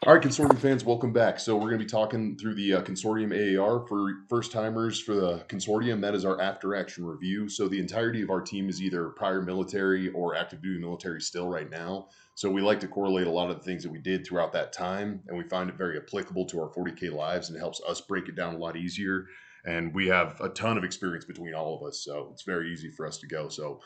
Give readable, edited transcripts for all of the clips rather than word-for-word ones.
All right, Consortium fans, welcome back. So we're going to be talking through the Consortium AAR for first timers for the Consortium. That is our after action review. So the entirety of our team is either prior military or active duty military still right now. So we like to correlate a lot of the things that we did throughout that time, and we find it very applicable to our 40K lives, and it helps us break it down a lot easier. And we have a ton of experience between all of us, so it's very easy for us to go. So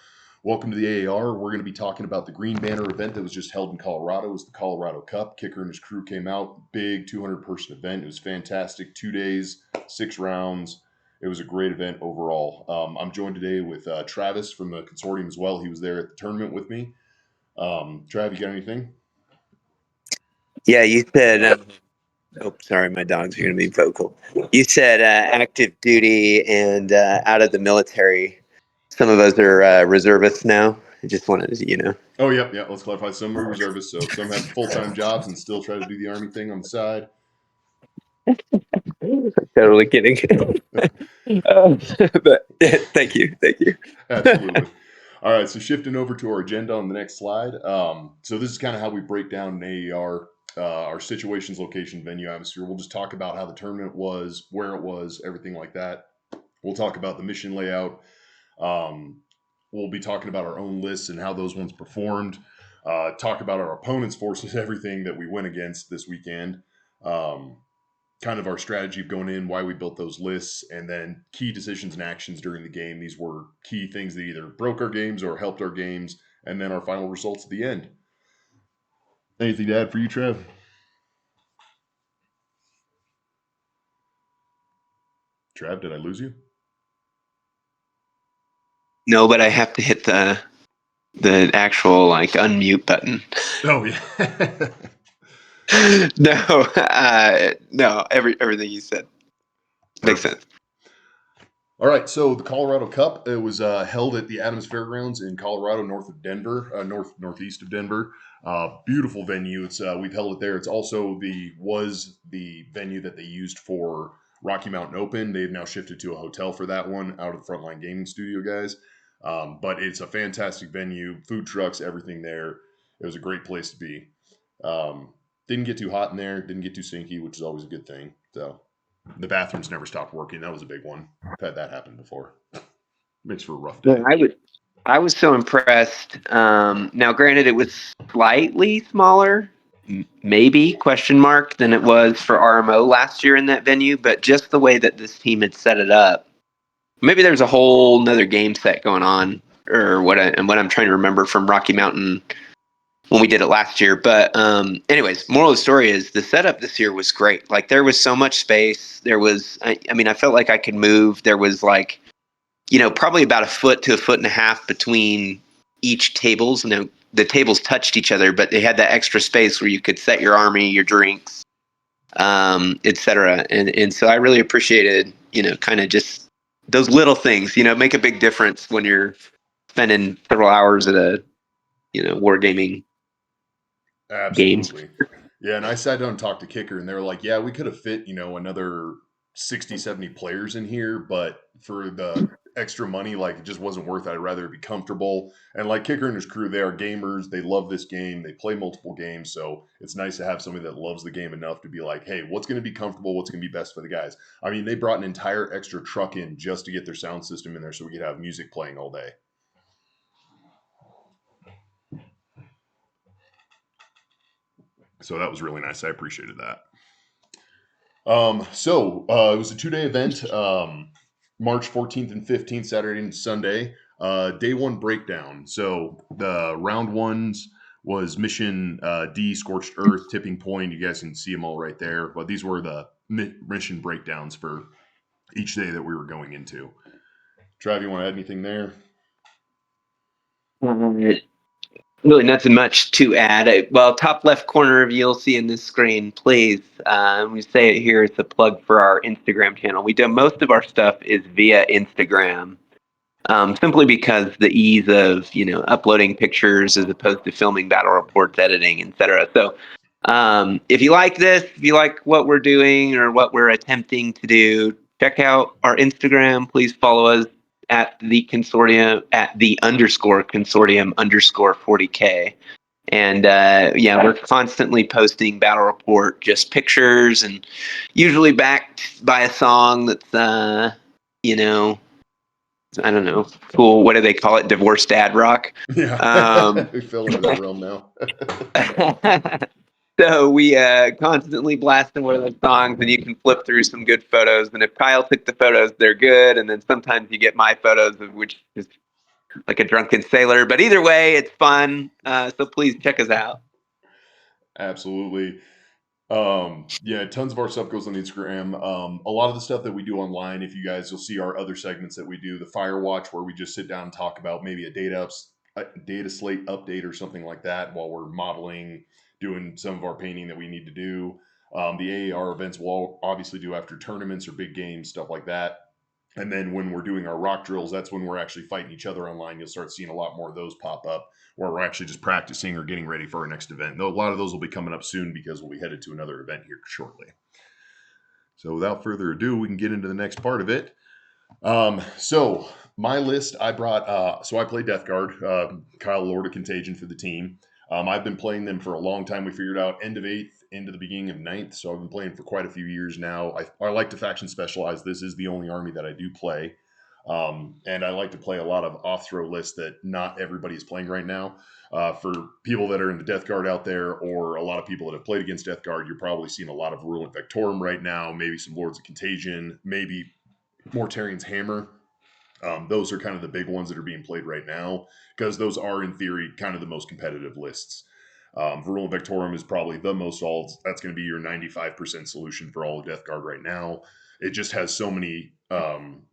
welcome to the AAR. We're going to be talking about the Green Banner event that was just held in Colorado. It was the Colorado Cup. Kicker and his crew came out. Big 200-person event. It was fantastic. 2 days, 6 rounds. It was a great event overall. I'm joined today with Travis from the consortium as well. He was there at the tournament with me. Trav, you got anything? Yeah, you said. Oh, sorry, my dogs are going to be vocal. You said active duty and out of the military. Some of us are reservists now. I just wanted to. Oh, yeah. Let's clarify. Some are reservists, so some have full-time jobs and still try to do the Army thing on the side. Totally kidding. But thank you. Absolutely. All right, so shifting over to our agenda on the next slide. So this is kind of how we break down an AER, our situations, location, venue, atmosphere. We'll just talk about how the tournament was, where it was, everything like that. We'll talk about the mission layout. We'll be talking about our own lists and how those ones performed. Talk about our opponent's forces, everything that we went against this weekend. Kind of our strategy of going in, why we built those lists, and then key decisions and actions during the game. These were key things that either broke our games or helped our games, and then our final results at the end. Anything to add for you, Trev? Trev, did I lose you? No, but I have to hit the actual unmute button. Oh yeah. No. Everything you said makes sense. All right, so the Colorado Cup, it was held at the Adams Fairgrounds in Colorado, north of Denver, northeast of Denver. Beautiful venue. It's we've held it there. It's also was the venue that they used for Rocky Mountain Open. They've now shifted to a hotel for that one, out of the Frontline Gaming Studio guys. But it's a fantastic venue, food trucks, everything there. It was a great place to be. Didn't get too hot in there, didn't get too stinky, which is always a good thing. So the bathrooms never stopped working. That was a big one. I've had that happen before. Makes for a rough day. I was so impressed. Now, granted, it was slightly smaller, maybe question mark, than it was for RMO last year in that venue, but just the way that this team had set it up, maybe there's a whole nother game set going on, or what I'm trying to remember from Rocky Mountain when we did it last year. But anyways, moral of the story is the setup this year was great. Like, there was so much space. There was, I felt like I could move. There was probably about a foot to a foot and a half between each tables. The tables touched each other, but they had that extra space where you could set your army, your drinks, etc. And so I really appreciated, kind of just those little things, make a big difference when you're spending several hours at a, wargaming Absolutely. Yeah, and I sat down and talked to Kicker, and they were like, yeah, we could have fit, another 60, 70 players in here, but for the extra money, like, it just wasn't worth it. I'd rather be comfortable. And like Kicker and his crew, they are gamers. They love this game. They play multiple games. So it's nice to have somebody that loves the game enough to be like, hey, what's going to be comfortable? What's going to be best for the guys? I mean, they brought an entire extra truck in just to get their sound system in there so we could have music playing all day. So that was really nice. I appreciated that. It was a 2-day event, March 14th and 15th, Saturday and Sunday. Day one breakdown. So the round ones was mission D, Scorched Earth, Tipping Point. You guys can see them all right there. But these were the mission breakdowns for each day that we were going into. Trav, you want to add anything there? Really nothing much to add. Well, top left corner of you'll see in this screen, please. We say it here. It's a plug for our Instagram channel. We do most of our stuff is via Instagram, simply because the ease of uploading pictures as opposed to filming battle reports, editing, etc. So, if you like this, if you like what we're doing or what we're attempting to do, check out our Instagram. Please follow us at the consortium _consortium _40K. And we're constantly posting battle report, just pictures, and usually backed by a song that's, I don't know, cool. What do they call it? Divorced dad rock. Yeah, we fell into that realm now. So we constantly blasting one of those songs, and you can flip through some good photos. And if Kyle took the photos, they're good. And then sometimes you get my photos, which is like a drunken sailor. But either way, it's fun. So please check us out. Absolutely. Yeah, tons of our stuff goes on Instagram. A lot of the stuff that we do online, if you guys, you'll see our other segments that we do, the Fire Watch, where we just sit down and talk about maybe a data slate update or something like that while we're modeling, doing some of our painting that we need to do. The AAR events we'll obviously do after tournaments or big games, stuff like that. And then when we're doing our rock drills, that's when we're actually fighting each other online. You'll start seeing a lot more of those pop up where we're actually just practicing or getting ready for our next event. Though a lot of those will be coming up soon because we'll be headed to another event here shortly. So without further ado, we can get into the next part of it. So my list, I brought, so I play Death Guard, Kyle Lord of Contagion for the team. I've been playing them for a long time. We figured out end of 8th into the beginning of 9th. So I've been playing for quite a few years now. I like to faction specialize. This is the only army that I do play. And I like to play a lot of off-throw lists that not everybody is playing right now. For people that are in the Death Guard out there, or a lot of people that have played against Death Guard, you're probably seeing a lot of Virulent Vectorum right now, maybe some Lords of Contagion, maybe Mortarian's Hammer. Those are kind of the big ones that are being played right now, because those are, in theory, kind of the most competitive lists. Virulent Vectorum is probably the most alts. That's going to be your 95% solution for all of Death Guard right now. It just has so many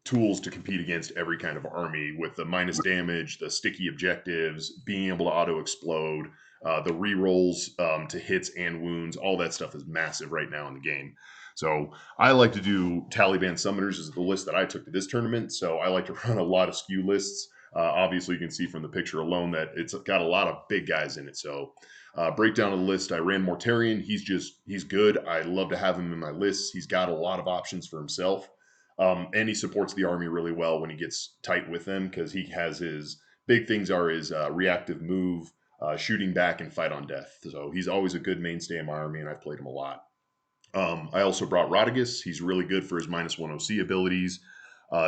tools to compete against every kind of army, with the minus damage, the sticky objectives, being able to auto-explode, the rerolls to hits and wounds. All that stuff is massive right now in the game. So I like to do Tallyband Summoners is the list that I took to this tournament. So I like to run a lot of skew lists. Obviously, you can see from the picture alone that it's got a lot of big guys in it. So breakdown of the list, I ran Mortarian. He's good. I love to have him in my lists. He's got a lot of options for himself. And he supports the army really well when he gets tight with them, because he has his big things are his reactive move, shooting back, and fight on death. So he's always a good mainstay in my army, and I've played him a lot. I also brought Rodigus. He's really good for his -1 OC abilities.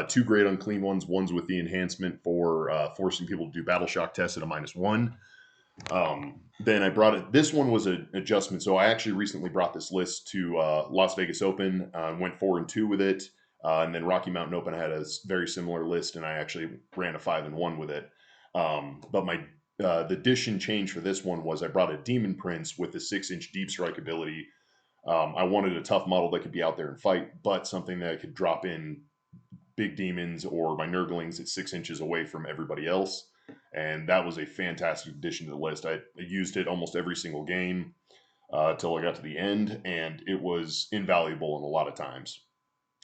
2 great unclean ones. One's with the enhancement for forcing people to do battle shock tests at a -1. Then I brought it. This one was an adjustment. So I actually recently brought this list to Las Vegas Open. Went 4-2 with it. And then Rocky Mountain Open, I had a very similar list, and I actually ran a 5-1 with it. But the addition change for this one was I brought a Demon Prince with the 6-inch deep strike ability. I wanted a tough model that could be out there and fight, but something that could drop in big demons or my Nurglings at 6 inches away from everybody else. And that was a fantastic addition to the list. I used it almost every single game until I got to the end, and it was invaluable in a lot of times.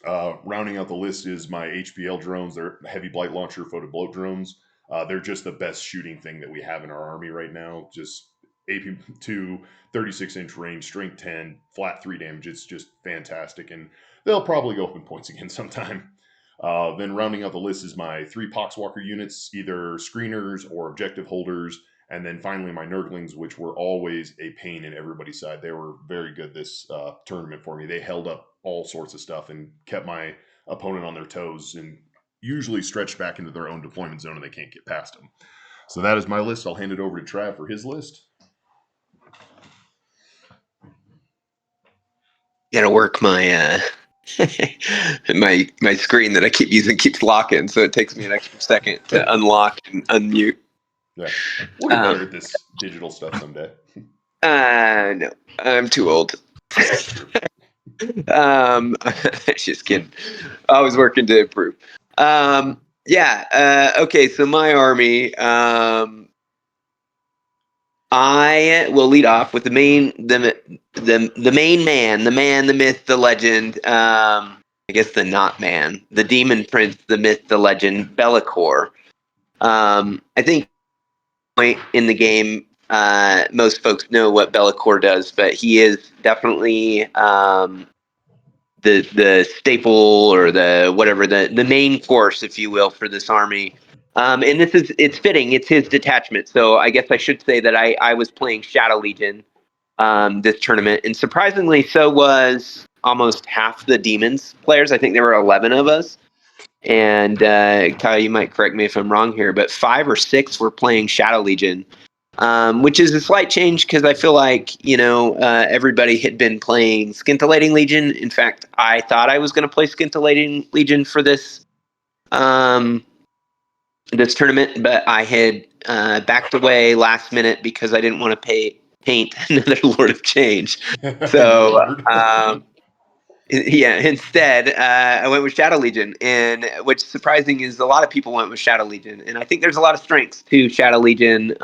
Rounding out the list is my HPL drones. They're heavy blight launcher photo bloat drones. They're just the best shooting thing that we have in our army right now. Just AP2, 36-inch range, strength 10, flat 3 damage. It's just fantastic, and they'll probably go up in points again sometime. Then rounding out the list is my 3 Poxwalker units, either screeners or objective holders. And then finally my Nurglings, which were always a pain in everybody's side. They were very good this tournament for me. They held up all sorts of stuff and kept my opponent on their toes, and usually stretched back into their own deployment zone and they can't get past them. So that is my list. I'll hand it over to Trav for his list. Gotta work my my screen that I keep using keeps locking, so it takes me an extra second to unlock and unmute. Yeah, we'll get better at this digital stuff someday. No, I'm too old. Just kidding. I was working to improve. Okay, so my army. I will lead off with the main man, the man, the myth, the legend. I guess the not man, the demon prince, the myth, the legend, Bellicor. I think point in the game, most folks know what Bellicor does, but he is definitely the staple, or the whatever, the main force, if you will, for this army. And it's fitting. It's his detachment. So I guess I should say that I was playing Shadow Legion this tournament, and surprisingly, so was almost half the Demons players. I think there were 11 of us. And Kyle, you might correct me if I'm wrong here, but 5 or 6 were playing Shadow Legion, which is a slight change because I feel like everybody had been playing Scintillating Legion. In fact, I thought I was going to play Scintillating Legion for this this tournament, but I had backed away last minute because I didn't want to paint another Lord of Change. So Lord. yeah, instead I went with Shadow Legion, and what's surprising is a lot of people went with Shadow Legion, and I think there's a lot of strengths to Shadow Legion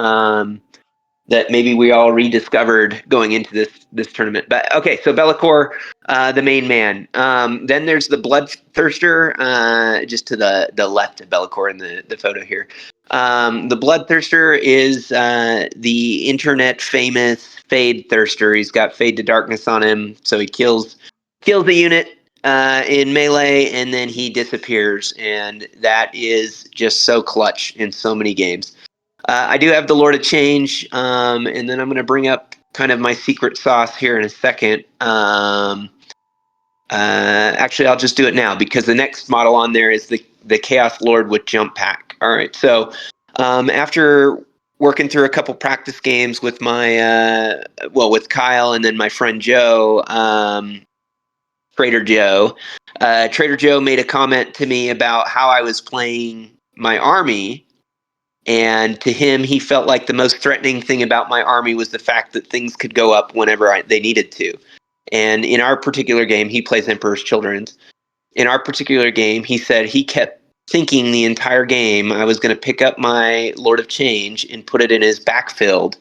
that maybe we all rediscovered going into this tournament. But okay, so Be'lakor, the main man. Then there's the Bloodthirster, just to the left of Be'lakor in the photo here. The Bloodthirster is the internet famous Fade Thirster. He's got Fade to Darkness on him, so he kills the unit in melee, and then he disappears, and that is just so clutch in so many games. I do have the Lord of Change, and then I'm going to bring up kind of my secret sauce here in a second. Actually, I'll just do it now because the next model on there is the Chaos Lord with Jump Pack. All right, so after working through a couple practice games with with Kyle and then my friend Joe, Trader Joe. Trader Joe made a comment to me about how I was playing my army, and to him, he felt like the most threatening thing about my army was the fact that things could go up whenever they needed to. And in our particular game, he plays Emperor's Children's. In our particular game, he said he kept thinking the entire game I was going to pick up my Lord of Change and put it in his backfield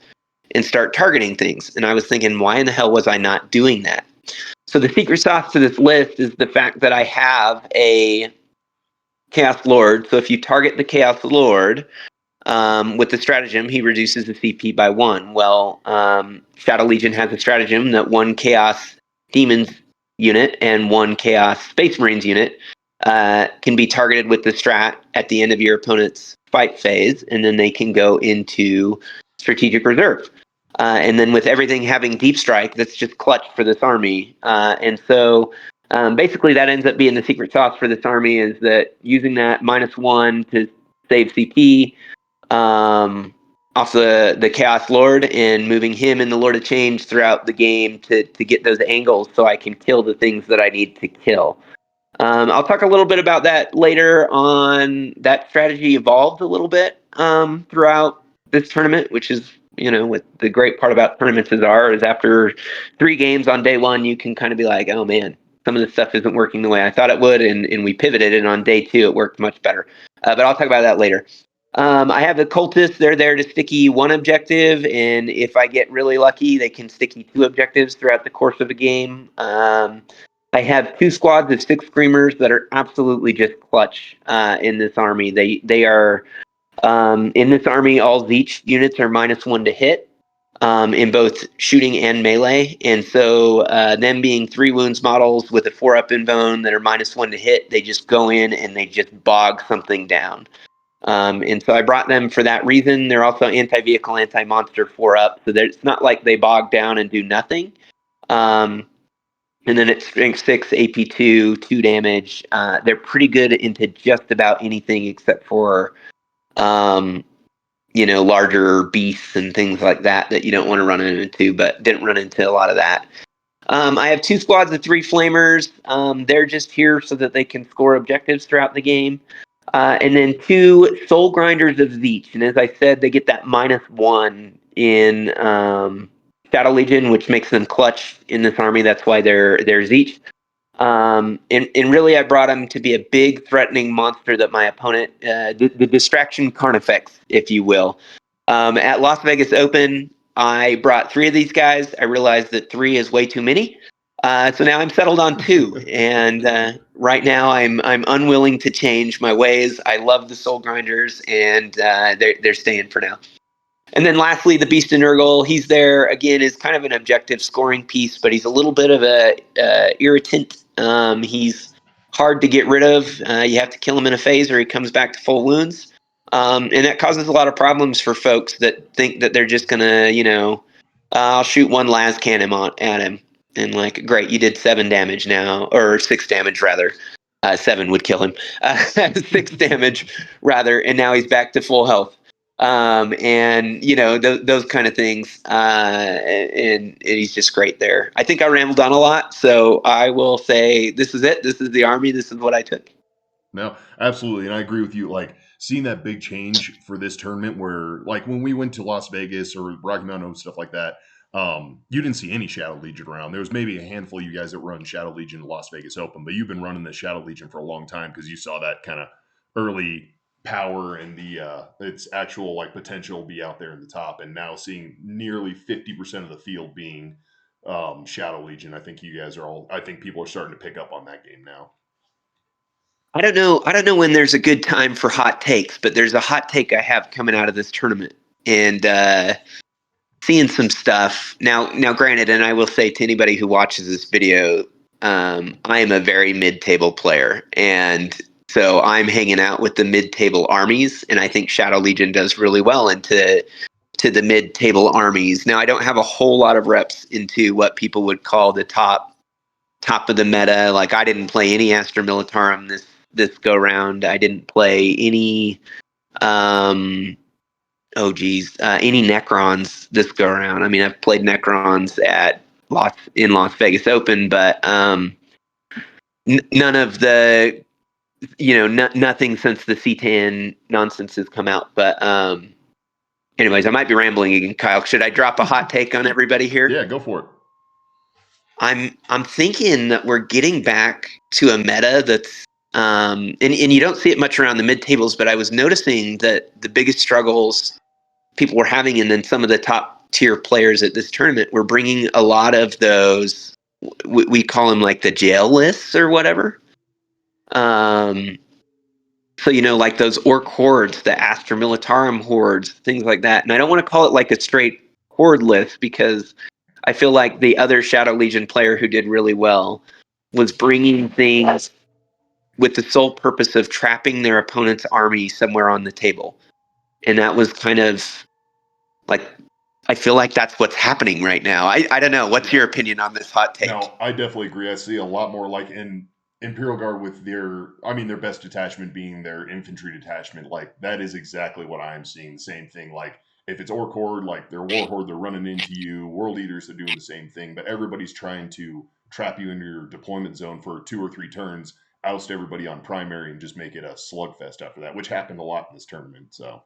and start targeting things. And I was thinking, why in the hell was I not doing that? So the secret sauce to this list is the fact that I have a Chaos Lord. So if you target the Chaos Lord with the stratagem, he reduces the CP by 1. Well, Shadow Legion has a stratagem that 1 Chaos Demons unit and 1 Chaos Space Marines unit can be targeted with the strat at the end of your opponent's fight phase, and then they can go into strategic reserve. And then with everything having deep strike, that's just clutch for this army. And so basically that ends up being the secret sauce for this army, is that using that -1 to save CP off the Chaos Lord and moving him and the Lord of Change throughout the game to get those angles so I can kill the things that I need to kill. I'll talk a little bit about that later on. That strategy evolved a little bit throughout this tournament, which is, what the great part about tournaments is after 3 games on day 1, you can kind of be like, oh man, some of this stuff isn't working the way I thought it would, and we pivoted, and on day 2 it worked much better. But I'll talk about that later. I have the cultists. They're there to sticky 1 objective, and if I get really lucky, they can sticky 2 objectives throughout the course of a game. I have 2 squads of 6 screamers that are absolutely just clutch in this army. They are in this army. All Zeech units are -1 to hit in both shooting and melee, and so them being 3 wounds models with a 4-up in bone that are -1 to hit, they just go in and they just bog something down. And so I brought them for that reason. They're also anti-vehicle, anti-monster 4-up, so it's not like they bog down and do nothing. And then it's strength 6, AP 2 damage. They're pretty good into just about anything except for, larger beasts and things like that you don't want to run into, but didn't run into a lot of that. I have 2 squads of 3 flamers. They're just here so that they can score objectives throughout the game. And then 2 soul grinders of Zeech. And as I said, they get that -1 in Shadow Legion, which makes them clutch in this army. That's why they're Zeech. And really, I brought him to be a big threatening monster that my opponent, the distraction carnifex, if you will. At Las Vegas Open, I brought 3 of these guys. I realized that 3 is way too many. So now I'm settled on 2, and right now I'm unwilling to change my ways. I love the Soul Grinders, and they're staying for now. And then lastly, the Beast of Nurgle. He's there again as kind of an objective scoring piece, but he's a little bit of a irritant. He's hard to get rid of. You have to kill him in a phase, or he comes back to full wounds. And that causes a lot of problems for folks that think that they're just gonna, I'll shoot one las cannon at him, and like, great, you did 7 damage now, or 6 damage rather. 7 would kill him. 6 damage rather, and now he's back to full health. And those kind of things. And he's just great there. I think I rambled on a lot, so I will say this is it. This is the army. This is what I took. No, absolutely. And I agree with you. Like seeing that big change for this tournament where like when we went to Las Vegas or Rocky Mountain and stuff like that, you didn't see any Shadow Legion around. There was maybe a handful of you guys that run Shadow Legion to Las Vegas Open, but you've been running the Shadow Legion for a long time because you saw that kind of early power and the its actual like potential be out there in the top. And now seeing nearly 50% of the field being Shadow Legion, I think you guys are all I think people are starting to pick up on that game now. I don't know. I don't know when there's a good time for hot takes, but there's a hot take I have coming out of this tournament, and seeing some stuff now. Now, granted, and I will say to anybody who watches this video, I am a very mid-table player, and so I'm hanging out with the mid-table armies, and I think Shadow Legion does really well into the mid-table armies. Now, I don't have a whole lot of reps into what people would call the top of the meta. Like I didn't play any Astra Militarum this go round. I didn't play any any Necrons this go around. I mean, I've played Necrons in Las Vegas Open, but none of the nothing since the C10 nonsense has come out. But anyways, I might be rambling again, Kyle. Should I drop a hot take on everybody here? Yeah, go for it. I'm thinking that we're getting back to a meta that's and you don't see it much around the mid tables, but I was noticing that the biggest struggles people were having, and then some of the top tier players at this tournament were bringing a lot of those. We call them like the jail lists or whatever. So like those orc hordes, the Astra Militarum hordes, things like that. And I don't want to call it like a straight horde list because I feel like the other Shadow Legion player who did really well was bringing things with the sole purpose of trapping their opponent's army somewhere on the table. And that was kind of like, I feel like that's what's happening right now. I don't know. What's your opinion on this hot take? No, I definitely agree. I see a lot more like in Imperial Guard with their best detachment being their infantry detachment. Like that is exactly what I'm seeing. Same thing. Like if it's Orc Horde, like their War Horde, they're running into you. World Eaters are doing the same thing, but everybody's trying to trap you into your deployment zone for 2 or 3 turns, oust everybody on primary, and just make it a slugfest after that, which happened a lot in this tournament. So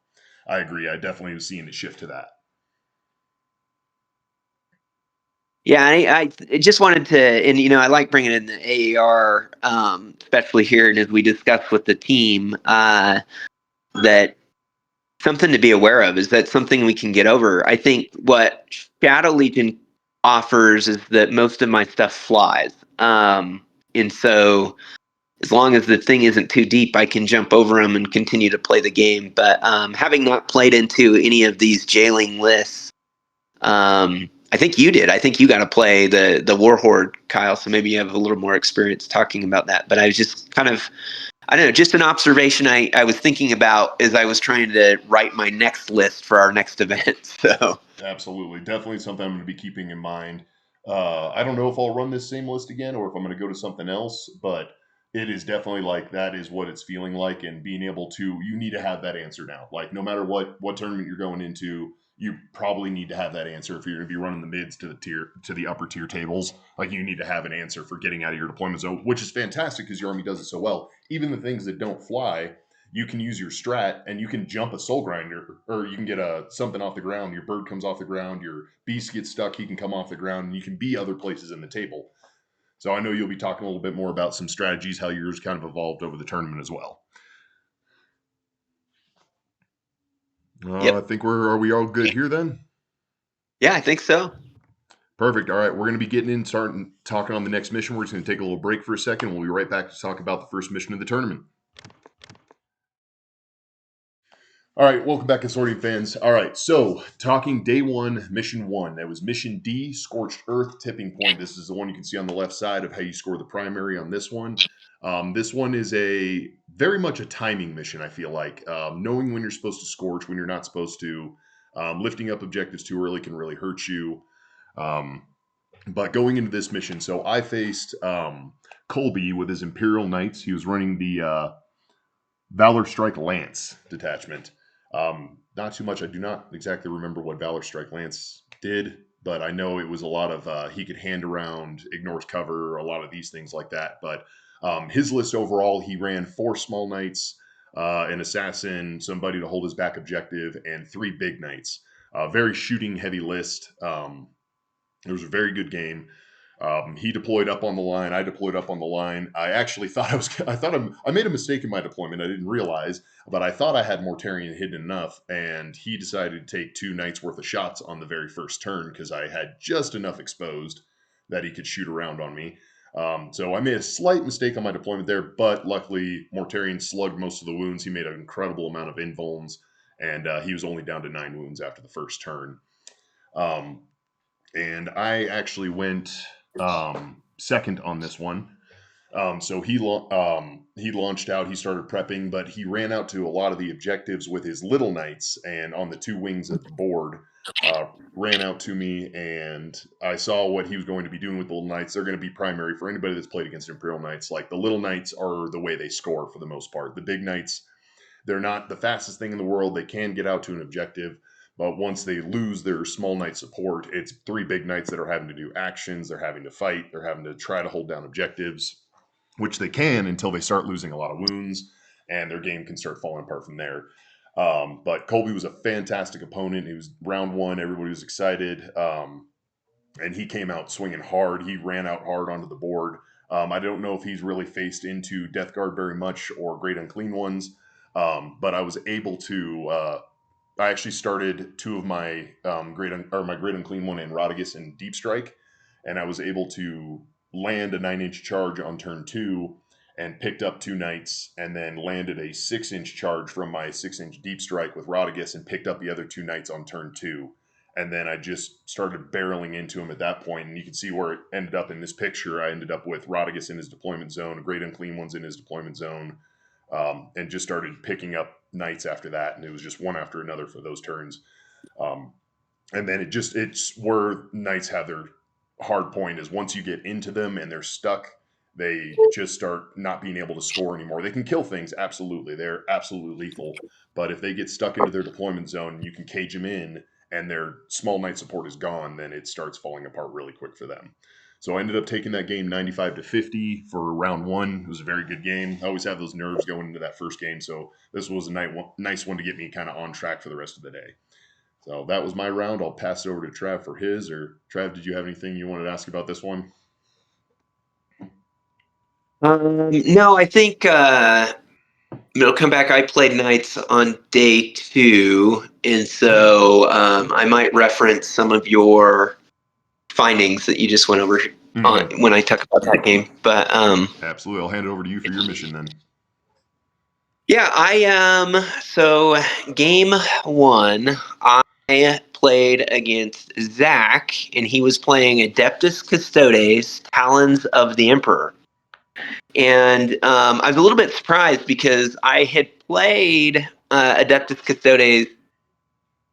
I agree. I definitely was seeing a shift to that. Yeah, I just wanted to, and I like bringing in the AAR, especially here, and as we discussed with the team, that something to be aware of is that something we can get over. I think what Shadow Legion offers is that most of my stuff flies, and so as long as the thing isn't too deep, I can jump over them and continue to play the game. But having not played into any of these jailing lists. I think you did. I think you got to play the Warhorde, Kyle. So maybe you have a little more experience talking about that. But I was just kind of, I don't know, just an observation I was thinking about as I was trying to write my next list for our next event. So Absolutely. Definitely something I'm going to be keeping in mind. I don't know if I'll run this same list again or if I'm going to go to something else, but it is definitely like that is what it's feeling like. And being able to, you need to have that answer now. Like no matter what tournament you're going into, you probably need to have that answer if you're going to be running the mids to the upper tier tables. Like you need to have an answer for getting out of your deployment zone, which is fantastic because your army does it so well. Even the things that don't fly, you can use your strat and you can jump a soul grinder, or you can get something off the ground. Your bird comes off the ground, your beast gets stuck, he can come off the ground, and you can be other places in the table. So I know you'll be talking a little bit more about some strategies, how yours kind of evolved over the tournament as well. I yep, think are we all good here then? yeah, I think so. Perfect. All right, we're going to be getting in, starting talking on the next mission. We're just going to take a little break for a second. We'll be right back to talk about the first mission of the tournament. All right, welcome back, Consortium Fans. All right, so talking day 1, mission 1. That was mission D, Scorched Earth Tipping Point. This is the one you can see on the left side of how you score the primary on this one. This one is a very much a timing mission, I feel like. Knowing when you're supposed to scorch, when you're not supposed to. Lifting up objectives too early can really hurt you. Um, but going into this mission, so I faced Colby with his Imperial Knights. He was running the Valor Strike Lance detachment. Not too much. I do not exactly remember what Valor Strike Lance did, but I know it was a lot of he could hand around, ignores cover, a lot of these things like that. But his list overall, he ran 4 small knights, an assassin, somebody to hold his back objective, and 3 big knights. Very shooting heavy list. It was a very good game. He deployed up on the line. I deployed up on the line. I actually thought I made a mistake in my deployment. I didn't realize, but I thought I had Mortarion hidden enough, and he decided to take 2 knights worth of shots on the very first turn because I had just enough exposed that he could shoot around on me. So I made a slight mistake on my deployment there, but luckily Mortarion slugged most of the wounds. He made an incredible amount of invulns, and he was only down to 9 wounds after the first turn. And I actually went second on this one. So he launched out. He started prepping, but he ran out to a lot of the objectives with his little knights, and on the 2 wings of the board, ran out to me, and I saw what he was going to be doing with the little knights. They're going to be primary for anybody that's played against Imperial Knights. Like the little knights are the way they score for the most part. The big knights, they're not the fastest thing in the world. They can get out to an objective, but once they lose their small knight support, it's 3 big knights that are having to do actions. They're having to fight. They're having to try to hold down objectives, which they can until they start losing a lot of wounds, and their game can start falling apart from there. But Colby was a fantastic opponent. He was round 1. Everybody was excited. And he came out swinging hard. He ran out hard onto the board. I don't know if he's really faced into Death Guard very much or Great Unclean Ones, but I was able to. I actually started 2 of my Great Unclean One in Rodriguez and Deep Strike, and I was able to land a 9-inch charge on turn 2 and picked up 2 knights, and then landed a 6-inch charge from my 6-inch Deep Strike with Rodriguez and picked up the other 2 knights on turn 2. And then I just started barreling into him at that point, and you can see where it ended up in this picture. I ended up with Rodriguez in his deployment zone, Great Unclean Ones in his deployment zone, and just started picking up knights after that, and it was just one after another for those turns. And then it's where knights have their hard point is once you get into them and they're stuck, they just start not being able to score anymore. They can kill things, absolutely. They're absolutely lethal. But if they get stuck into their deployment zone and you can cage them in and their small knight support is gone, then it starts falling apart really quick for them. So I ended up taking that game 95-50 for round 1. It was a very good game. I always have those nerves going into that first game, so this was a nice one to get me kind of on track for the rest of the day. So that was my round. I'll pass it over to Trav for his. Or Trav, did you have anything you wanted to ask about this one? No, I think come back. I played Knights on day 2, and so I might reference some of your findings that you just went over when I talk about that game. But absolutely, I'll hand it over to you for your mission then. Yeah, so game 1, I played against Zach, and he was playing Adeptus Custodes, Talons of the Emperor. And I was a little bit surprised because I had played Adeptus Custodes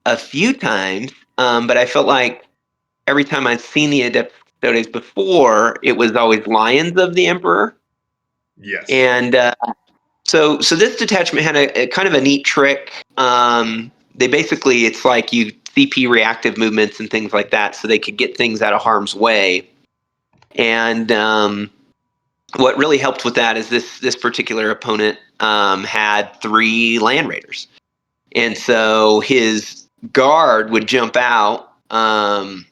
a few times, but I felt like every time I'd seen the Adeptus Custodes before, it was always Lions of the Emperor. Yes. And so this detachment had a kind of a neat trick. They basically, it's like you CP reactive movements and things like that, so they could get things out of harm's way. And what really helped with that is this particular opponent had 3 land raiders, and so his guard would jump out. And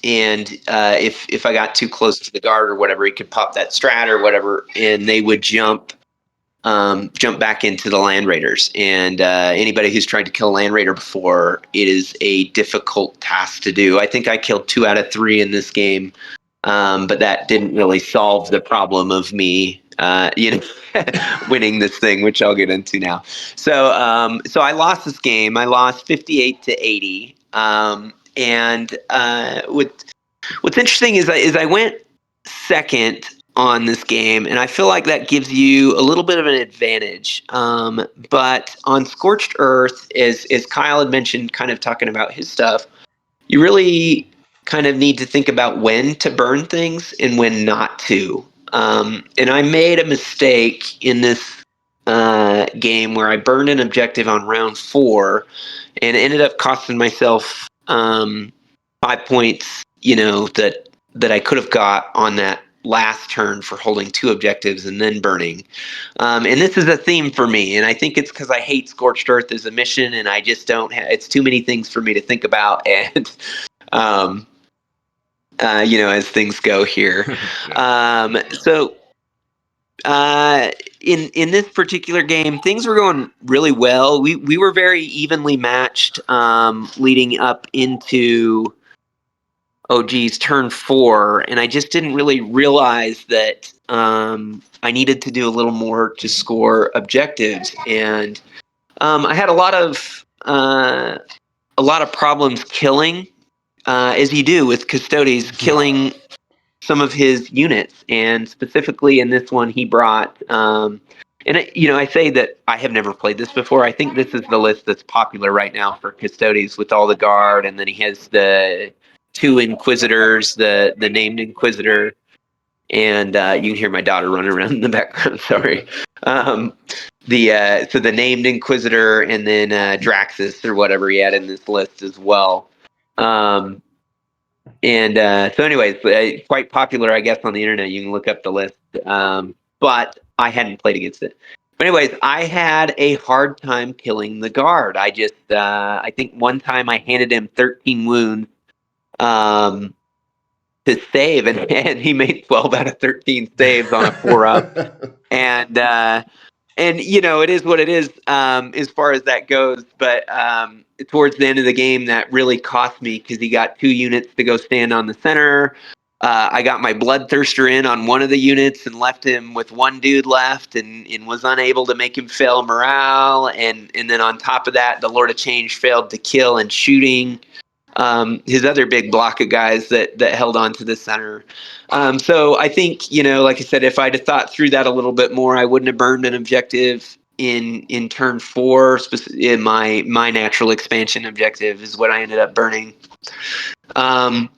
if I got too close to the guard or whatever, he could pop that strat or whatever, and they would jump back into the land raiders. And anybody who's tried to kill a land raider before, it is a difficult task to do. I think I killed 2 out of 3 in this game, but that didn't really solve the problem of me winning this thing, which I'll get into now. So I lost this game. I lost 58-80. And what's interesting is I went second on this game, and I feel like that gives you a little bit of an advantage. But on Scorched Earth, as Kyle had mentioned, kind of talking about his stuff, you really kind of need to think about when to burn things and when not to. And I made a mistake in this game where I burned an objective on round 4, and it ended up costing myself 5 points. That I could have got on that last turn for holding 2 objectives and then burning. And this is a theme for me, and I think it's because I hate Scorched Earth as a mission, and I just don't. It's too many things for me to think about, and as things go here. So in this particular game, things were going really well. We were very evenly matched leading up into turn 4, and I just didn't really realize that I needed to do a little more to score objectives, and I had a lot of problems killing, as you do with Custodes, killing some of his units, and specifically in this one, he brought. I say that I have never played this before. I think this is the list that's popular right now for Custodes with all the guard, and then he has the 2 Inquisitors, the named Inquisitor, and you can hear my daughter running around in the background. Sorry. So the named Inquisitor, and then Draxus or whatever he had in this list as well. So anyways, quite popular, I guess, on the internet. You can look up the list, but I hadn't played against it. But anyways, I had a hard time killing the guard. I think one time I handed him 13 wounds to save, and he made 12 out of 13 saves on a 4-up. And it is what it is as far as that goes. But towards the end of the game, that really cost me because he got 2 units to go stand on the center. I got my Bloodthirster in on one of the units and left him with 1 dude left, and was unable to make him fail morale. And then on top of that, the Lord of Change failed to kill and shooting his other big block of guys that held on to the center. So I think, like I said, if I'd have thought through that a little bit more, I wouldn't have burned an objective in turn 4. In my natural expansion objective is what I ended up burning. And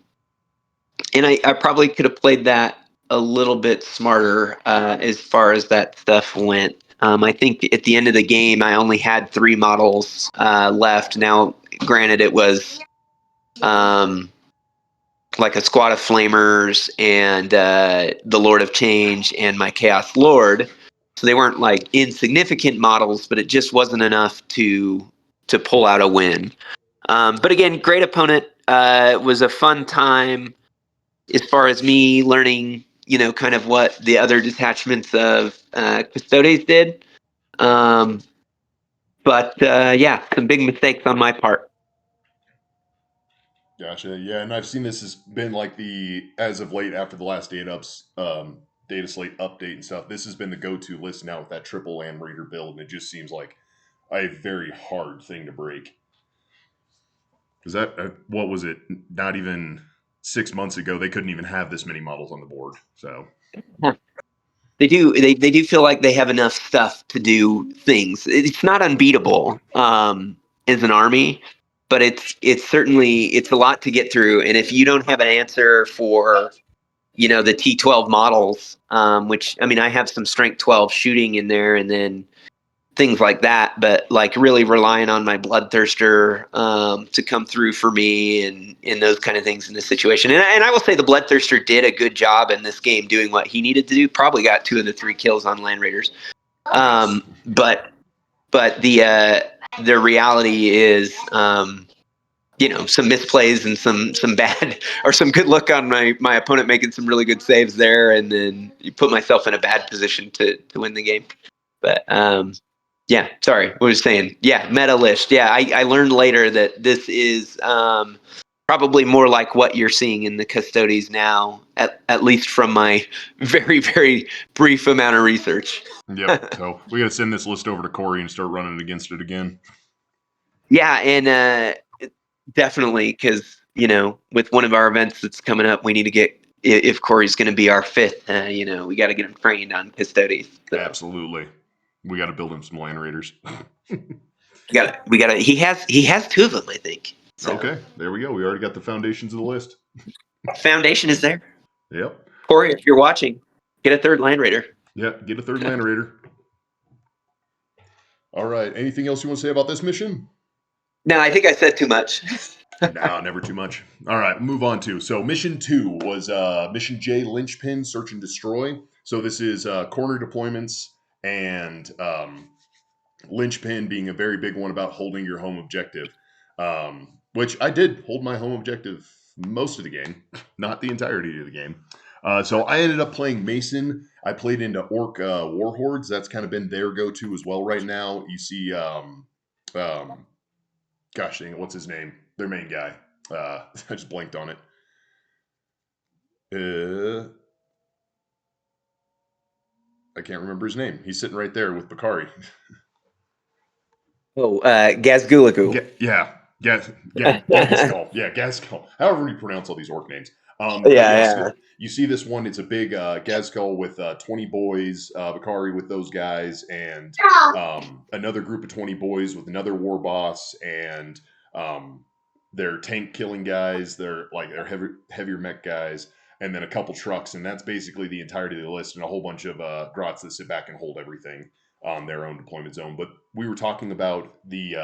I probably could have played that a little bit smarter as far as that stuff went. I think at the end of the game, I only had 3 models left. Now, granted, it was like a squad of flamers and the Lord of Change and my Chaos Lord. So they weren't like insignificant models, but it just wasn't enough to pull out a win. But again, great opponent. It was a fun time as far as me learning, kind of what the other detachments of Custodes did. But some big mistakes on my part. Gotcha. Yeah, and I've seen this has been like as of late after the last data slate update and stuff. This has been the go-to list now with that triple Land Raider build, and it just seems like a very hard thing to break. Because what was it? Not even 6 months ago, they couldn't even have this many models on the board. So they do. They do feel like they have enough stuff to do things. It's not unbeatable as an army, but it's certainly a lot to get through. And if you don't have an answer for the T12 models, which I mean, I have some strength 12 shooting in there, and then things like that, but like really relying on my Bloodthirster to come through for me and those kind of things in this situation. And I will say the Bloodthirster did a good job in this game doing what he needed to do. Probably got 2 of the 3 kills on Land Raiders. But the reality is, some misplays and some bad or some good luck on my opponent making some really good saves there, and then you put myself in a bad position to win the game. But yeah, sorry, what was I saying? Yeah, meta list. Yeah, I learned later that this is probably more like what you're seeing in the Custodes now, at least from my very, very brief amount of research. Yep. So we got to send this list over to Corey and start running against it again. Yeah, and definitely, because with one of our events that's coming up, we need to get if Corey's going to be our fifth, we got to get him trained on Custodes. So. Absolutely. We got to build him some land raiders. We got to. He has 2 of them, I think. So. Okay, there we go. We already got the foundations of the list. Foundation is there. Yep. Corey, if you're watching, get a 3rd land raider. Yep, get a 3rd land raider. All right. Anything else you want to say about this mission? No, I think I said too much. No, never too much. All right, move on to. So mission 2 was mission J, Linchpin, Search and Destroy. So this is corner deployments and Linchpin being a very big one about holding your home objective, which I did hold my home objective most of the game, not the entirety of the game. So I ended up playing Mason. I played into Orc Warhordes. That's kind of been their go-to as well right now. You see, gosh dang it, what's his name? Their main guy. I just blanked on it. I can't remember his name. He's sitting right there with Bakari. Gazgulagu. Yeah, Gaskell. Yeah, Gaskell. However you pronounce all these orc names. Yeah. You see this one, it's a big Gaskell with 20 boys, Bakari with those guys, and another group of 20 boys with another war boss, and they're tank killing guys, they're heavier mech guys, and then a couple trucks, and that's basically the entirety of the list, and a whole bunch of grots that sit back and hold everything on their own deployment zone. But we were talking about the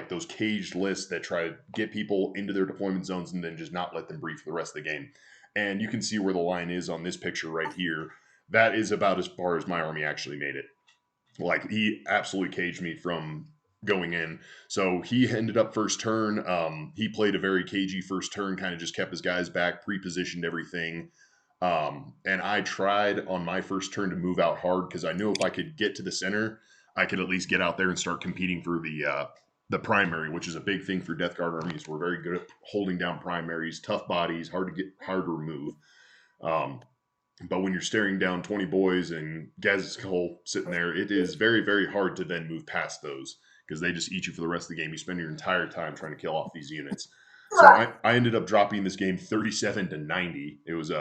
those caged lists that try to get people into their deployment zones and then just not let them breathe for the rest of the game. And you can see where the line is on this picture right here. That is about as far as my army actually made it. Like, he absolutely caged me from going in. So he ended up first turn. He played a very cagey first turn, kind of just kept his guys back, pre-positioned everything. And I tried on my first turn to move out hard because I knew if I could get to the center, I could at least get out there and start competing for the primary, which is a big thing for Death Guard armies. We're very good at holding down primaries, tough bodies, hard to remove. But when you're staring down 20 boys and Gazkul sitting there, it is very, very hard to then move past those because they just eat you for the rest of the game. You spend your entire time trying to kill off these units. So I ended up dropping this game 37-90. It was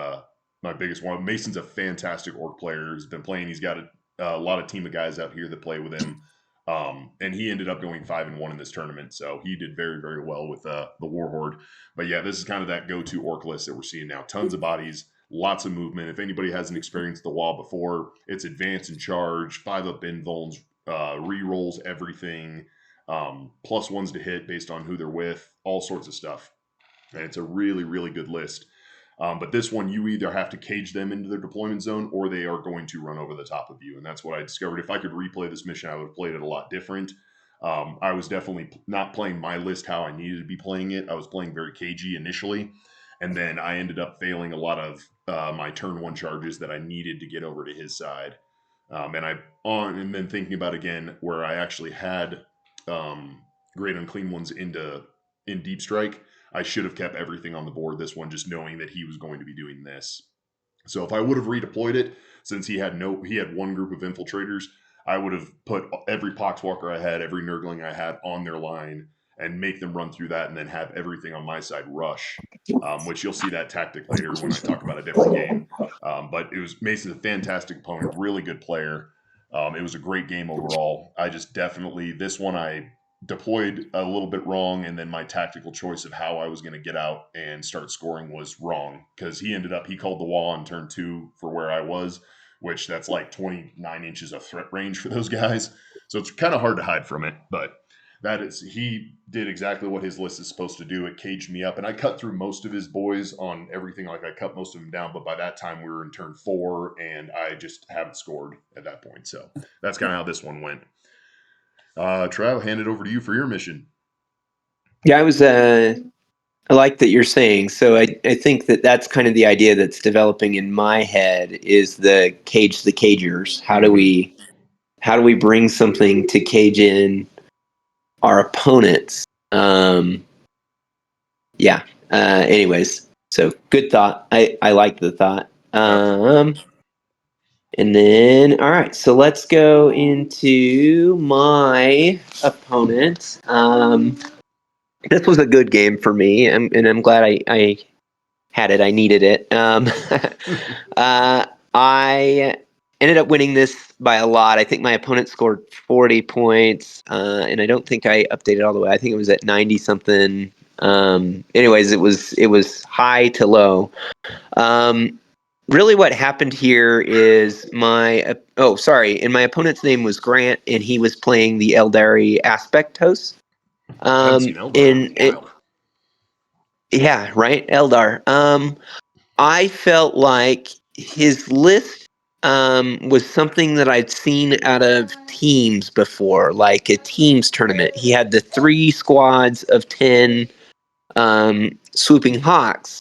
my biggest one. Mason's a fantastic orc player. He's been playing. He's got a lot of team of guys out here that play with him. And he ended up going 5-1 in this tournament. So he did very, very well with the Warhorde. But yeah, this is kind of that go-to orc list that we're seeing now. Tons of bodies, lots of movement. If anybody hasn't experienced the wall before, it's advance and charge, 5-up invulns, re-rolls everything, plus ones to hit based on who they're with, all sorts of stuff. And it's a really, really good list. But this one, you either have to cage them into their deployment zone or they are going to run over the top of you. And that's what I discovered. If I could replay this mission, I would have played it a lot different. I was definitely not playing my list how I needed to be playing it. I was playing very cagey initially. And then I ended up failing a lot of my turn 1 charges that I needed to get over to his side. And then thinking about again where I actually had Great Unclean Ones in Deep Strike, I should have kept everything on the board this one, just knowing that he was going to be doing this. So if I would have redeployed it, since he had one group of infiltrators, I would have put every Poxwalker I had, every Nurgling I had on their line and make them run through that and then have everything on my side rush, which you'll see that tactic later when I talk about a different game. But Mason's a fantastic opponent, really good player. It was a great game overall. I just definitely, this one I deployed a little bit wrong, and then my tactical choice of how I was going to get out and start scoring was wrong because he called the wall on turn 2 for where I was, which that's like 29 inches of threat range for those guys. So it's kind of hard to hide from it, but he did exactly what his list is supposed to do. It caged me up, and I cut through most of his boys on everything. Like, I cut most of them down, but by that time we were in turn 4, and I just haven't scored at that point. So that's kind of how this one went. Trav, I'll hand it over to you for your mission. Yeah, I like that you're saying. So I think that's kind of the idea that's developing in my head is the cage the cagers. How do we bring something to cage in our opponents? Anyways, so good thought. I like the thought. And then, all right, so let's go into my opponent. This was a good game for me, and I'm glad I had it. I needed it. I ended up winning this by a lot. I think my opponent scored 40 points, and I don't think I updated all the way. I think it was at 90 something. Anyways, it was high to low. Really what happened here is and my opponent's name was Grant, and he was playing the Eldari aspect host. Haven't seen Eldar in a while. Yeah, right, Eldar. I felt like his list was something that I'd seen out of teams before, like a teams tournament. He had the 3 squads of 10 swooping hawks,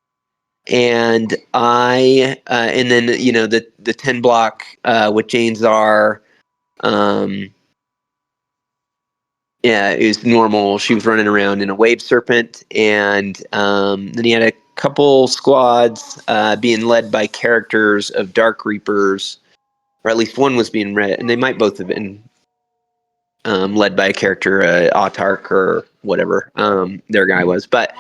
and and then the 10 block with Jane Czar. Yeah, it was normal. She was running around in a wave serpent, and then he had a couple squads being led by characters of Dark Reapers, or at least one was being read, and they might both have been led by a character, Autark or whatever their guy was. But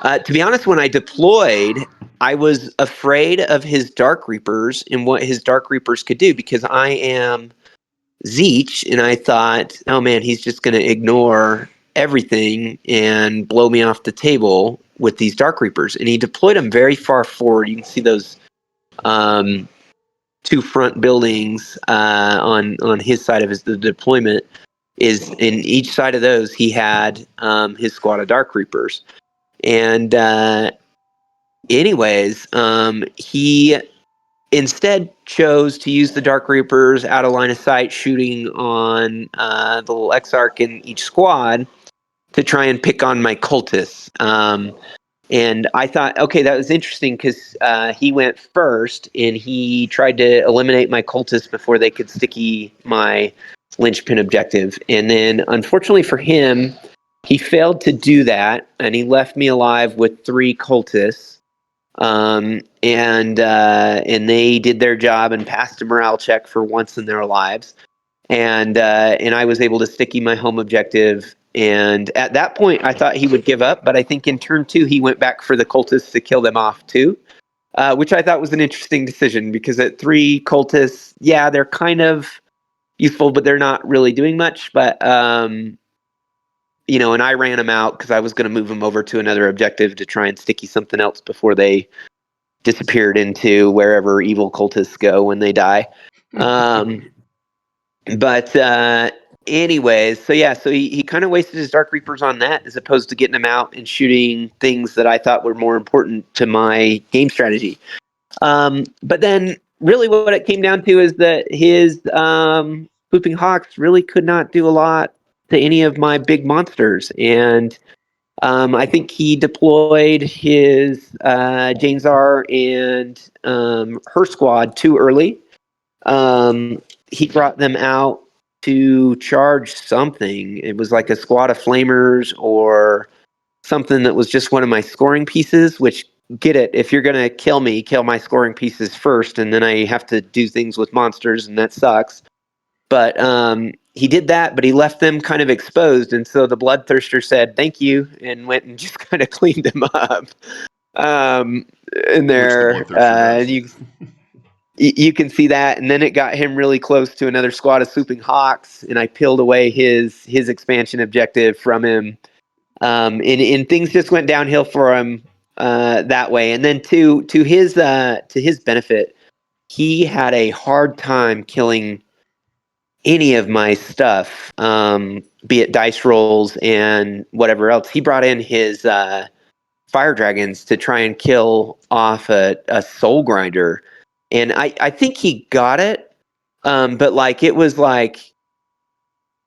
to be honest, when I deployed, I was afraid of his Dark Reapers and what his Dark Reapers could do, because I am Zeech, and I thought, oh man, he's just going to ignore everything and blow me off the table with these Dark Reapers. And he deployed them very far forward. You can see those 2 front buildings on his side of the deployment. Is in each side of those he had his squad of Dark Reapers. And he instead chose to use the Dark Reapers out of line of sight, shooting on the little Exarch in each squad to try and pick on my cultists. And I thought, okay, that was interesting, because he went first and he tried to eliminate my cultists before they could sticky my linchpin objective. And then, unfortunately for him, he failed to do that, and he left me alive with 3 cultists. And they did their job and passed a morale check for once in their lives. And I was able to sticky my home objective. And at that point, I thought he would give up, but I think in turn 2, he went back for the cultists to kill them off too, which I thought was an interesting decision, because at 3 cultists, yeah, they're kind of useful, but they're not really doing much. But and I ran them out because I was going to move them over to another objective to try and sticky something else before they disappeared into wherever evil cultists go when they die. But anyways, so he kind of wasted his Dark Reapers on that, as opposed to getting them out and shooting things that I thought were more important to my game strategy. But then really what it came down to is that his Swooping Hawks really could not do a lot to any of my big monsters. And I think he deployed his Jane Czar and her squad too early. He brought them out to charge something. It was like a squad of flamers or something that was just one of my scoring pieces, which, get it, if you're going to kill me, kill my scoring pieces first, and then I have to do things with monsters, and that sucks. But he did that, but he left them kind of exposed, and so the Bloodthirster said thank you and went and just kind of cleaned them up. In there, you can see that, and then it got him really close to another squad of Swooping Hawks, and I peeled away his expansion objective from him, and things just went downhill for him that way. And then to his benefit, he had a hard time killing any of my stuff, be it dice rolls and whatever else. He brought in his fire dragons to try and kill off a soul grinder, and I think he got it, but like it was like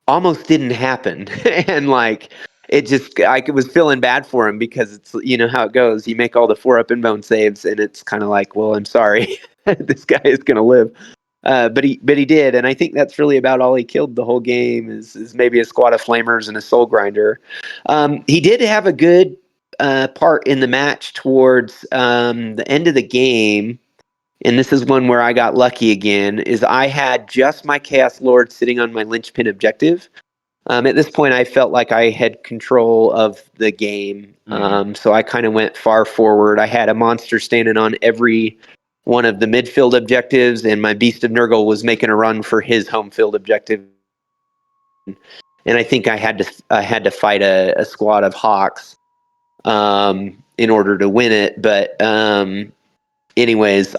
almost didn't happen. And like it just, I was feeling bad for him, because it's, how it goes, you make all the 4 up and bone saves, and it's kind of like, well, I'm sorry, this guy is gonna live. But he did, and I think that's really about all he killed the whole game is maybe a squad of flamers and a soul grinder. He did have a good part in the match towards the end of the game, and this is one where I got lucky again. Is I had just my Chaos Lord sitting on my linchpin objective, At this point, I felt like I had control of the game, so I kind of went far forward. I had a monster standing on every one of the midfield objectives, and my Beast of Nurgle was making a run for his home field objective. And I think I had to fight a squad of Hawks in order to win it. But anyways,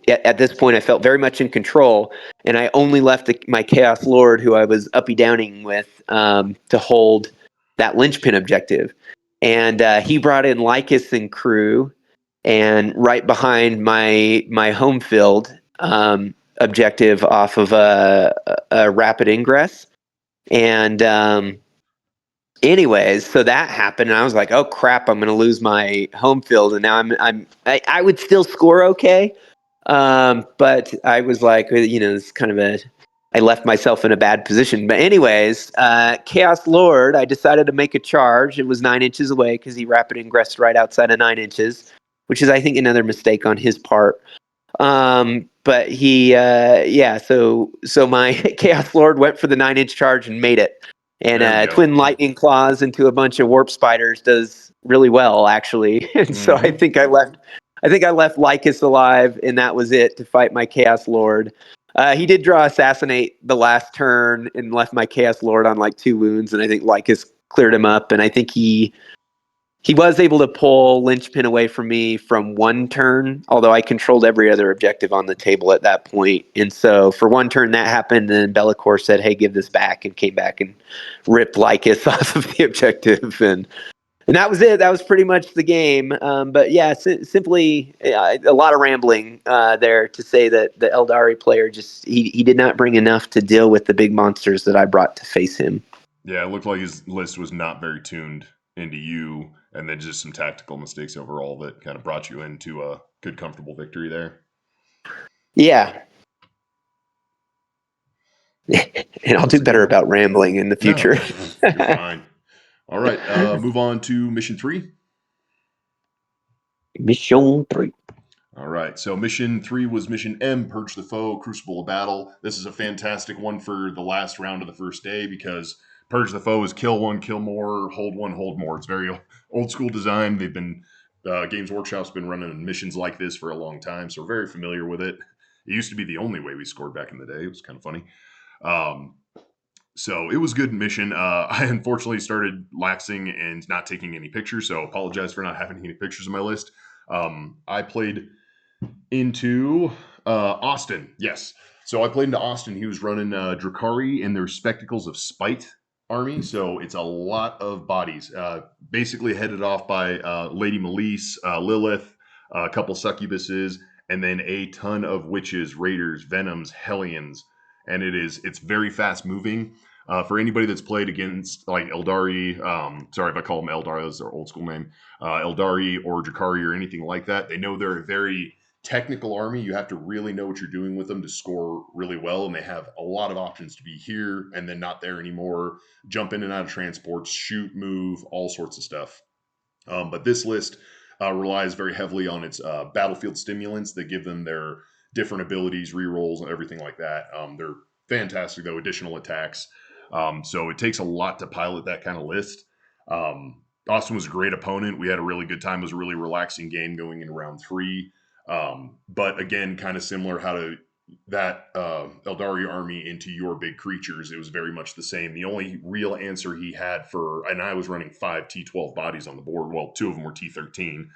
at this point I felt very much in control, and I only left my Chaos Lord, who I was uppy downing with, to hold that linchpin objective. And he brought in Lycus and crew, and right behind my home field objective off of a rapid ingress. And anyways, so that happened, and I was like, "Oh crap, I'm going to lose my home field." And now I would still score okay, but I was like, it's kind of I left myself in a bad position. But anyways, Chaos Lord, I decided to make a charge. It was 9 inches away because he rapid ingressed right outside of 9 inches, which is, I think, another mistake on his part. But he, so my Chaos Lord went for the 9-inch charge and made it. And twin lightning claws into a bunch of warp spiders does really well, actually. And so I think I left Lycus alive, and that was it to fight my Chaos Lord. He did draw Assassinate the last turn and left my Chaos Lord on like 2 wounds, and I think Lycus cleared him up, and I think he was able to pull Linchpin away from me from 1 turn, although I controlled every other objective on the table at that point. And so for 1 turn that happened, and then Bellicor said, "Hey, give this back," and came back and ripped Lycus off of the objective. And that was it. That was pretty much the game. But yeah, simply a lot of rambling there to say that the Eldari player he did not bring enough to deal with the big monsters that I brought to face him. Yeah, it looked like his list was not very tuned into you, and then just some tactical mistakes overall that kind of brought you into a good, comfortable victory there. Yeah. And I'll do better about rambling in the future. No, you're fine. All right, move on to mission 3. Mission 3. All right, so mission 3 was mission M, Purge the Foe, Crucible of Battle. This is a fantastic one for the last round of the first day because Purge the Foe is kill 1, kill more, hold 1, hold more. It's very old school design. They've been, Games Workshop's been running missions like this for a long time, so we're very familiar with it. It used to be the only way we scored back in the day. It was kind of funny. So it was a good mission. I unfortunately started laxing and not taking any pictures, so apologize for not having any pictures on my list. I played into Austin. Yes. So I played into Austin. He was running Drakari in their Spectacles of Spite army. So it's a lot of bodies. Basically headed off by Lady Melise, Lilith, a couple succubuses, and then a ton of witches, raiders, venoms, hellions. And it's very fast moving. For anybody that's played against like Eldari, sorry if I call them Eldari, that's their old school name, Eldari or Drakari or anything like that, they know they're a very technical army. You have to really know what you're doing with them to score really well, and they have a lot of options to be here and then not there anymore, jump in and out of transports, shoot, move, all sorts of stuff. But this list relies very heavily on its battlefield stimulants that give them their different abilities, rerolls, and everything like that. They're fantastic, though, additional attacks. So it takes a lot to pilot that kind of list. Austin was a great opponent. We had a really good time. It was a really relaxing game going into round 3. But again, kind of similar how to that Eldari army into your big creatures. It was very much the same. The only real answer he had and I was running 5 T12 bodies on the board. Well, 2 of them were T13.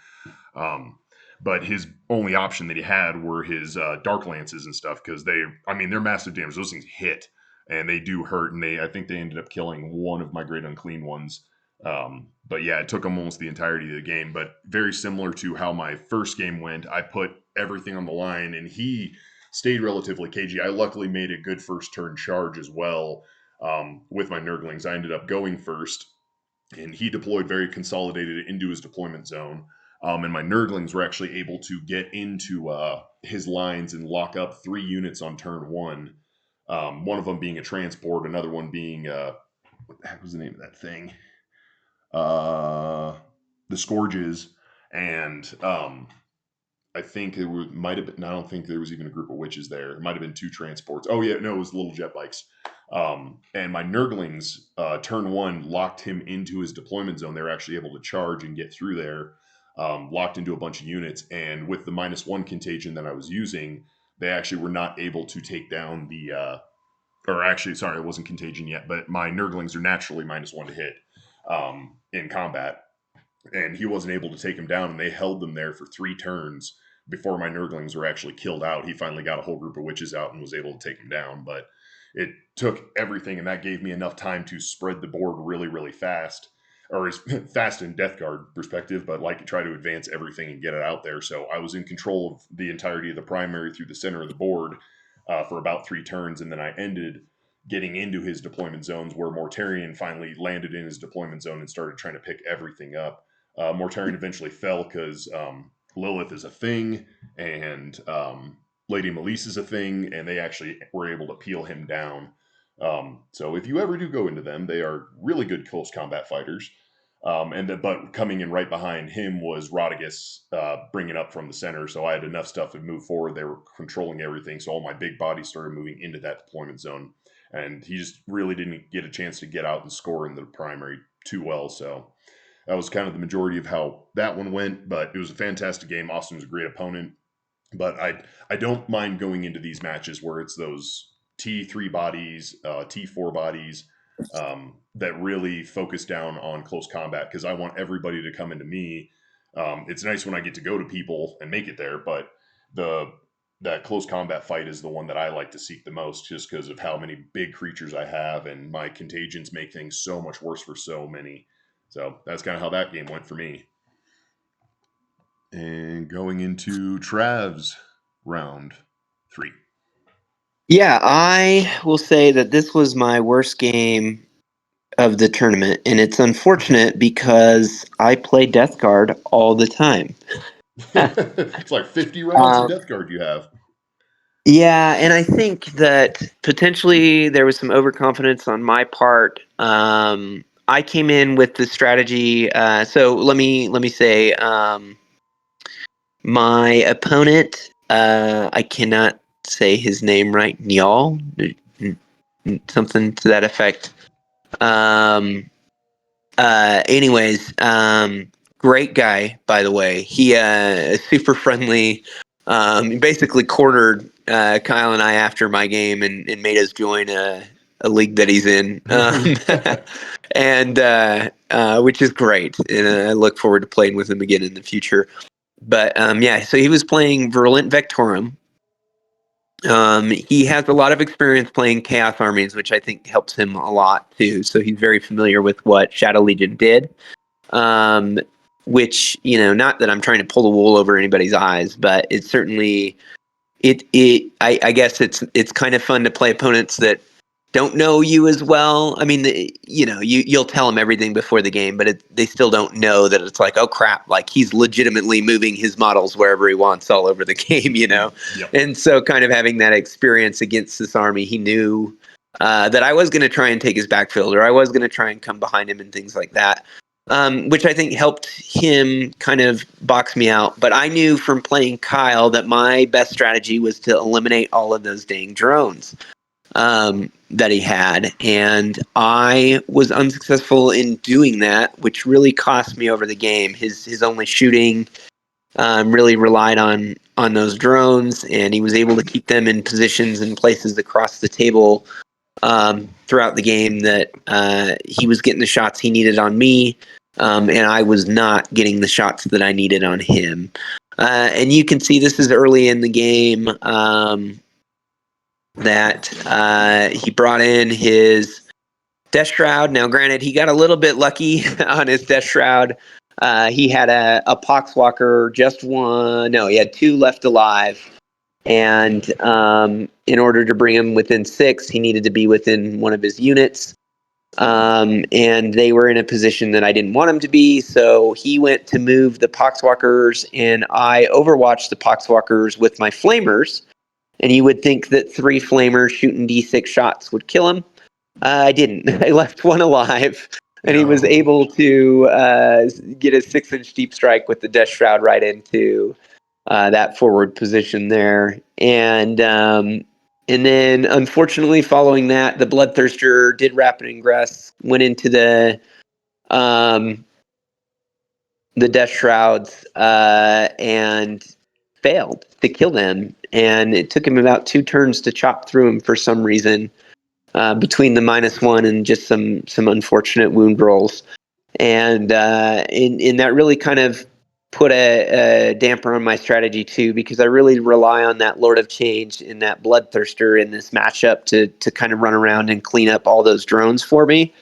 But his only option that he had were his Dark Lances and stuff because they're massive damage. Those things hit and they do hurt. And I think they ended up killing one of my Great Unclean ones. But yeah, it took them almost the entirety of the game. But very similar to how my first game went, I put everything on the line and he stayed relatively cagey. I luckily made a good first turn charge as well with my Nurglings. I ended up going first and he deployed very consolidated into his deployment zone. And my Nurglings were actually able to get into his lines and lock up 3 units on turn 1. One of them being a transport, another one being, what the heck was the name of that thing? The Scourges, and I think might have been. I don't think there was even a group of witches there. It might have been 2 transports. Oh yeah, no, it was little jet bikes. And my Nurglings, turn one, locked him into his deployment zone. They were actually able to charge and get through there, locked into a bunch of units. And with the -1 contagion that I was using, they actually were not able to take down the. Or actually, sorry, it wasn't contagion yet, but my Nurglings are naturally -1 to hit in combat, and he wasn't able to take him down, and they held them there for 3 turns before my Nurglings were actually killed out. He finally got a whole group of witches out and was able to take him down, but it took everything, and that gave me enough time to spread the board really, really fast, or as fast in Death Guard perspective, but like try to advance everything and get it out there. So I was in control of the entirety of the primary through the center of the board for about 3 turns, and then I ended getting into his deployment zones where Mortarion finally landed in his deployment zone and started trying to pick everything up. Mortarion eventually fell because Lilith is a thing, and Lady Melise is a thing, and they actually were able to peel him down. So if you ever do go into them, they are really good close combat fighters. But coming in right behind him was Rodigus, bringing up from the center. So I had enough stuff to move forward. They were controlling everything. So all my big bodies started moving into that deployment zone. And he just really didn't get a chance to get out and score in the primary too well. So that was kind of the majority of how that one went. But it was a fantastic game. Austin was a great opponent. But I don't mind going into these matches where it's those T3 bodies, T4 bodies, that really focus down on close combat, because I want everybody to come into me. It's nice when I get to go to people and make it there, but the that close combat fight is the one that I like to seek the most, just because of how many big creatures I have, and my contagions make things so much worse for so many. So that's kind of how that game went for me. And going into Trav's round 3. Yeah, I will say that this was my worst game of the tournament, and it's unfortunate because I play Death Guard all the time. It's like 50 rounds of Um, Death Guard you have. yeah, and I think that potentially there was some overconfidence on my part. I came in with the strategy. So let me say, my opponent. I cannot say his name right. Nyal, something to that effect. Anyways, great guy, by the way. He is super friendly. He basically cornered Kyle and I after my game and made us join a league that he's in, and which is great. And I look forward to playing with him again in the future. But yeah, so he was playing Virulent Vectorum. He has a lot of experience playing Chaos armies, which I think helps him a lot too. So he's very familiar with what Shadow Legion did. Um, which, not that I'm trying to pull the wool over anybody's eyes, but it's certainly I guess it's kind of fun to play opponents that don't know you as well. I mean, you'll tell them everything before the game, but they still don't know that it's like, oh crap, like he's legitimately moving his models wherever he wants all over the game. Yep. And so kind of having that experience against this army, he knew that I was going to try and take his backfield, or I was going to try and come behind him and things like that. Which I think helped him kind of box me out. But I knew from playing Kyle that my best strategy was to eliminate all of those dang drones that he had. And I was unsuccessful in doing that, which really cost me over the game. His only shooting really relied on those drones, and he was able to keep them in positions and places across the table throughout the game that he was getting the shots he needed on me. And I was not getting the shots that I needed on him. And you can see this is early in the game that he brought in his Death Shroud. Now, granted, he got a little bit lucky on his Death Shroud. He had a Poxwalker, just one. No, he had 2 left alive. And in order to bring him within 6, he needed to be within one of his units. And they were in a position that I didn't want him to be, so he went to move the Poxwalkers, and I overwatched the Poxwalkers with my Flamers, and you would think that 3 Flamers shooting D6 shots would kill him. I didn't. I left one alive, and he was No. able to get a 6-inch deep strike with the Death Shroud right into that forward position there. And And then, unfortunately, following that, the Bloodthirster did Rapid Ingress, went into um, the Death Shrouds, and failed to kill them. And it took him about 2 turns to chop through him for some reason, between the -1 and just some unfortunate wound rolls. And that really kind of put a damper on my strategy too, because I really rely on that Lord of Change and that Bloodthirster in this matchup to kind of run around and clean up all those drones for me,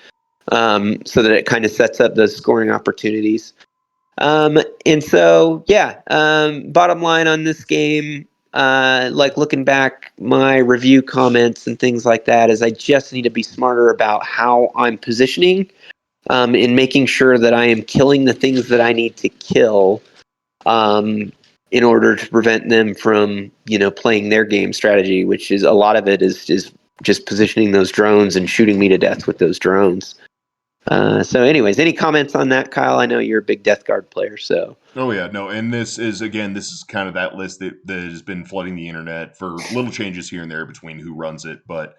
so that it kind of sets up those scoring opportunities. And so, yeah, bottom line on this game, like looking back, my review comments and things like that, is I just need to be smarter about how I'm positioning, in making sure that I am killing the things that I need to kill, in order to prevent them from, playing their game strategy, which is a lot of it is just positioning those drones and shooting me to death with those drones. So anyways, any comments on that, Kyle? I know you're a big Death Guard player, so. Oh yeah, no, and this is kind of that list that has been flooding the internet for little changes here and there between who runs it, but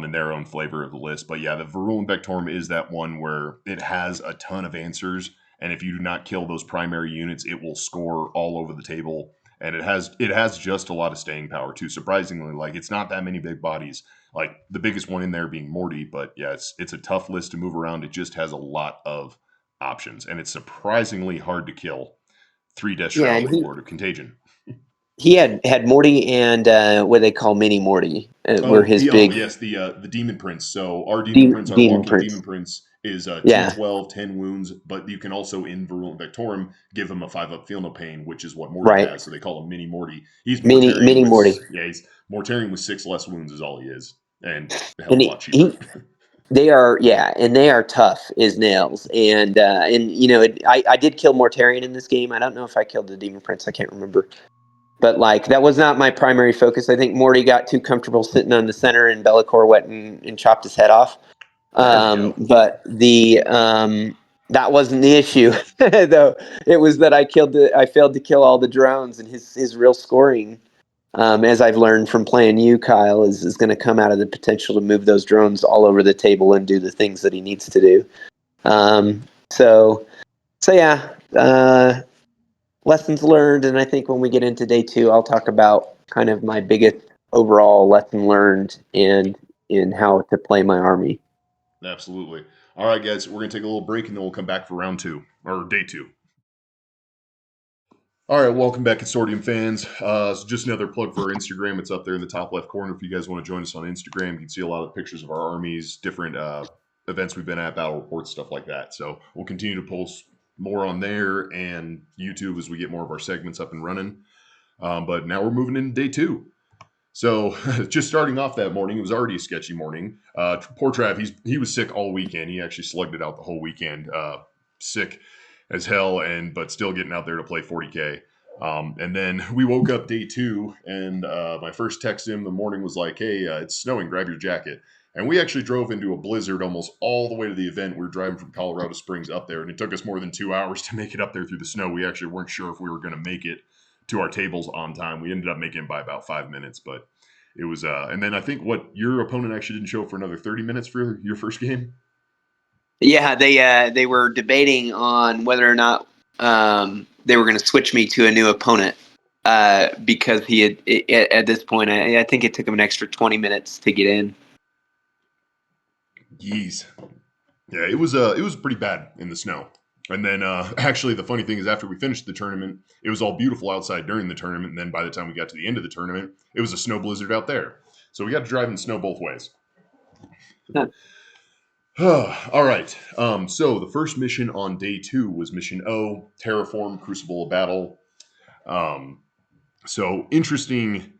in their own flavor of the list. But yeah, the Virulent Vectorum is that one where it has a ton of answers, and if you do not kill those primary units, it will score all over the table. And it has just a lot of staying power too. Surprisingly, like it's not that many big bodies. Like the biggest one in there being Morty, but yeah, it's a tough list to move around. It just has a lot of options, and it's surprisingly hard to kill 3 Death Yeah, Shrouds and with Lord of Contagion. he had Morty and what they call Mini Morty, were his Oh big yes, the Demon Prince. So our Demon Prince, our demon walking prince. Demon Prince, is Yeah, 212, 10 wounds, but you can also in Virulent Vectorum give him a 5-up Feel No Pain, which is what Morty right. has. So they call him Mini Morty. He's Mini Morty, He's Mortarian with 6 less wounds is all he is, and a hell and of a lot cheaper. they are, yeah, and they are tough as nails. And I did kill Mortarion in this game. I don't know if I killed the Demon Prince. I can't remember. But like that was not my primary focus. I think Morty got too comfortable sitting on the center, and Be'lakor went and chopped his head off. There we go. But that wasn't the issue, though. It was that I failed to kill all the drones, and his real scoring, as I've learned from playing you, Kyle, is going to come out of the potential to move those drones all over the table and do the things that he needs to do. Um, so yeah. Lessons learned, and I think when we get into day 2, I'll talk about kind of my biggest overall lesson learned and in how to play my army. Absolutely. All right, guys, we're gonna take a little break and then we'll come back for round 2 or day 2. All right, welcome back, Consortium fans. So just another plug for our Instagram. It's up there in the top left corner. If you guys want to join us on Instagram, you can see a lot of pictures of our armies, different events we've been at, battle reports, stuff like that. So we'll continue to post more on there and YouTube as we get more of our segments up and running. But now we're moving into day 2. So just starting off that morning, it was already a sketchy morning. Poor Trav, he was sick all weekend. He actually slugged it out the whole weekend, sick as hell, but still getting out there to play 40K. And then we woke up day 2, and my first text to him in the morning was like, "Hey, it's snowing. Grab your jacket." And we actually drove into a blizzard almost all the way to the event. We were driving from Colorado Springs up there, and it took us more than 2 hours to make it up there through the snow. We actually weren't sure if we were going to make it to our tables on time. We ended up making it by about 5 minutes, but it was. And then I think what your opponent actually didn't show up for another 30 minutes for your first game. Yeah, they were debating on whether or not they were going to switch me to a new opponent, because he had at this point I think it took him an extra 20 minutes to get in. Yeez. Yeah, it was pretty bad in the snow. And then actually the funny thing is after we finished the tournament, it was all beautiful outside during the tournament, and then by the time we got to the end of the tournament, it was a snow blizzard out there. So we got to drive in snow both ways. All right. So the first mission on day 2 was mission O, Terraform Crucible of Battle. So interesting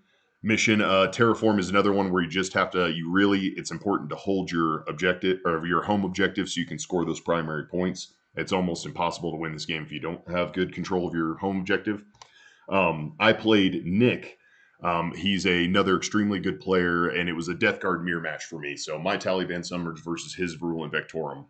mission. Terraform is another one where you just have to. It's important to hold your objective or your home objective so you can score those primary points. It's almost impossible to win this game if you don't have good control of your home objective. I played Nick. He's another extremely good player, and it was a Death Guard mirror match for me. So my Tallyband Summoners versus his Virulent Vectorum,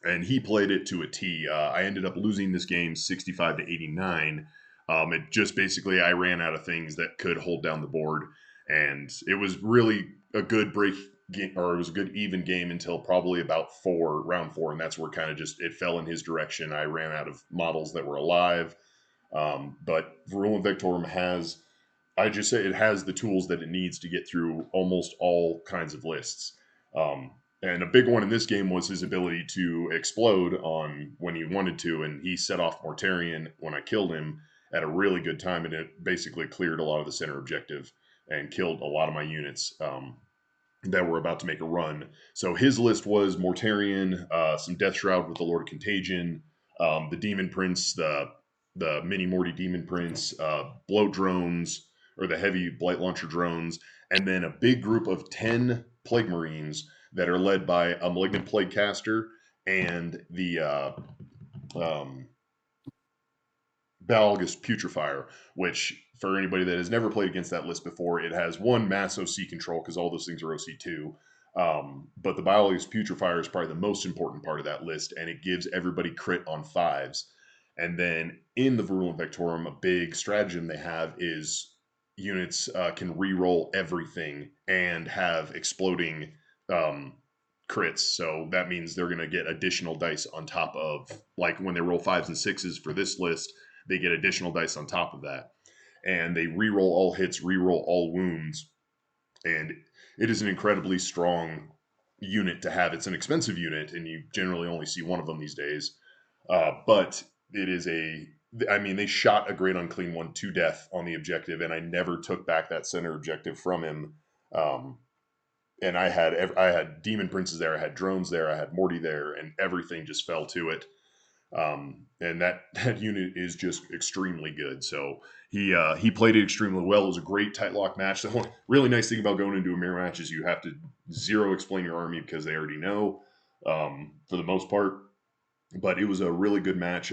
and he played it to a T. I ended up losing this game 65 to 89. It just basically I ran out of things that could hold down the board, and it was really a good break game, or it was a good even game until probably about round four, and that's where kind of just it fell in his direction. I ran out of models that were alive, but Virulent Victorum has, I just say it has the tools that it needs to get through almost all kinds of lists. And a big one in this game was his ability to explode on when he wanted to, and he set off Mortarion when I killed him at a really good time, and it basically cleared a lot of the center objective and killed a lot of my units that were about to make a run. So his list was Mortarion, some Death Shroud with the Lord of Contagion, the Demon Prince, the mini Morty Demon Prince, bloat drones, or the heavy blight launcher drones, and then a big group of 10 Plague Marines that are led by a Malignant Plague Caster and the Balgus Putrefier, which for anybody that has never played against that list before, it has one mass OC control because all those things are OC2. But the Balgus Putrefier is probably the most important part of that list, and it gives everybody crit on fives. And then in the Virulent Victorum, a big stratagem they have is units can re-roll everything and have exploding crits. So that means they're going to get additional dice on top of, like when they roll fives and sixes for this list, they get additional dice on top of that. And they re-roll all hits, re-roll all wounds. And it is an incredibly strong unit to have. It's an expensive unit, and you generally only see one of them these days. But it is they shot a Great Unclean One to death on the objective, and I never took back that center objective from him. And I had Demon Princes there, I had drones there, I had Morty there, and everything just fell to it. And that unit is just extremely good. So he played it extremely well. It was a great tight lock match. The one really nice thing about going into a mirror match is you have to zero explain your army because they already know for the most part. But it was a really good match.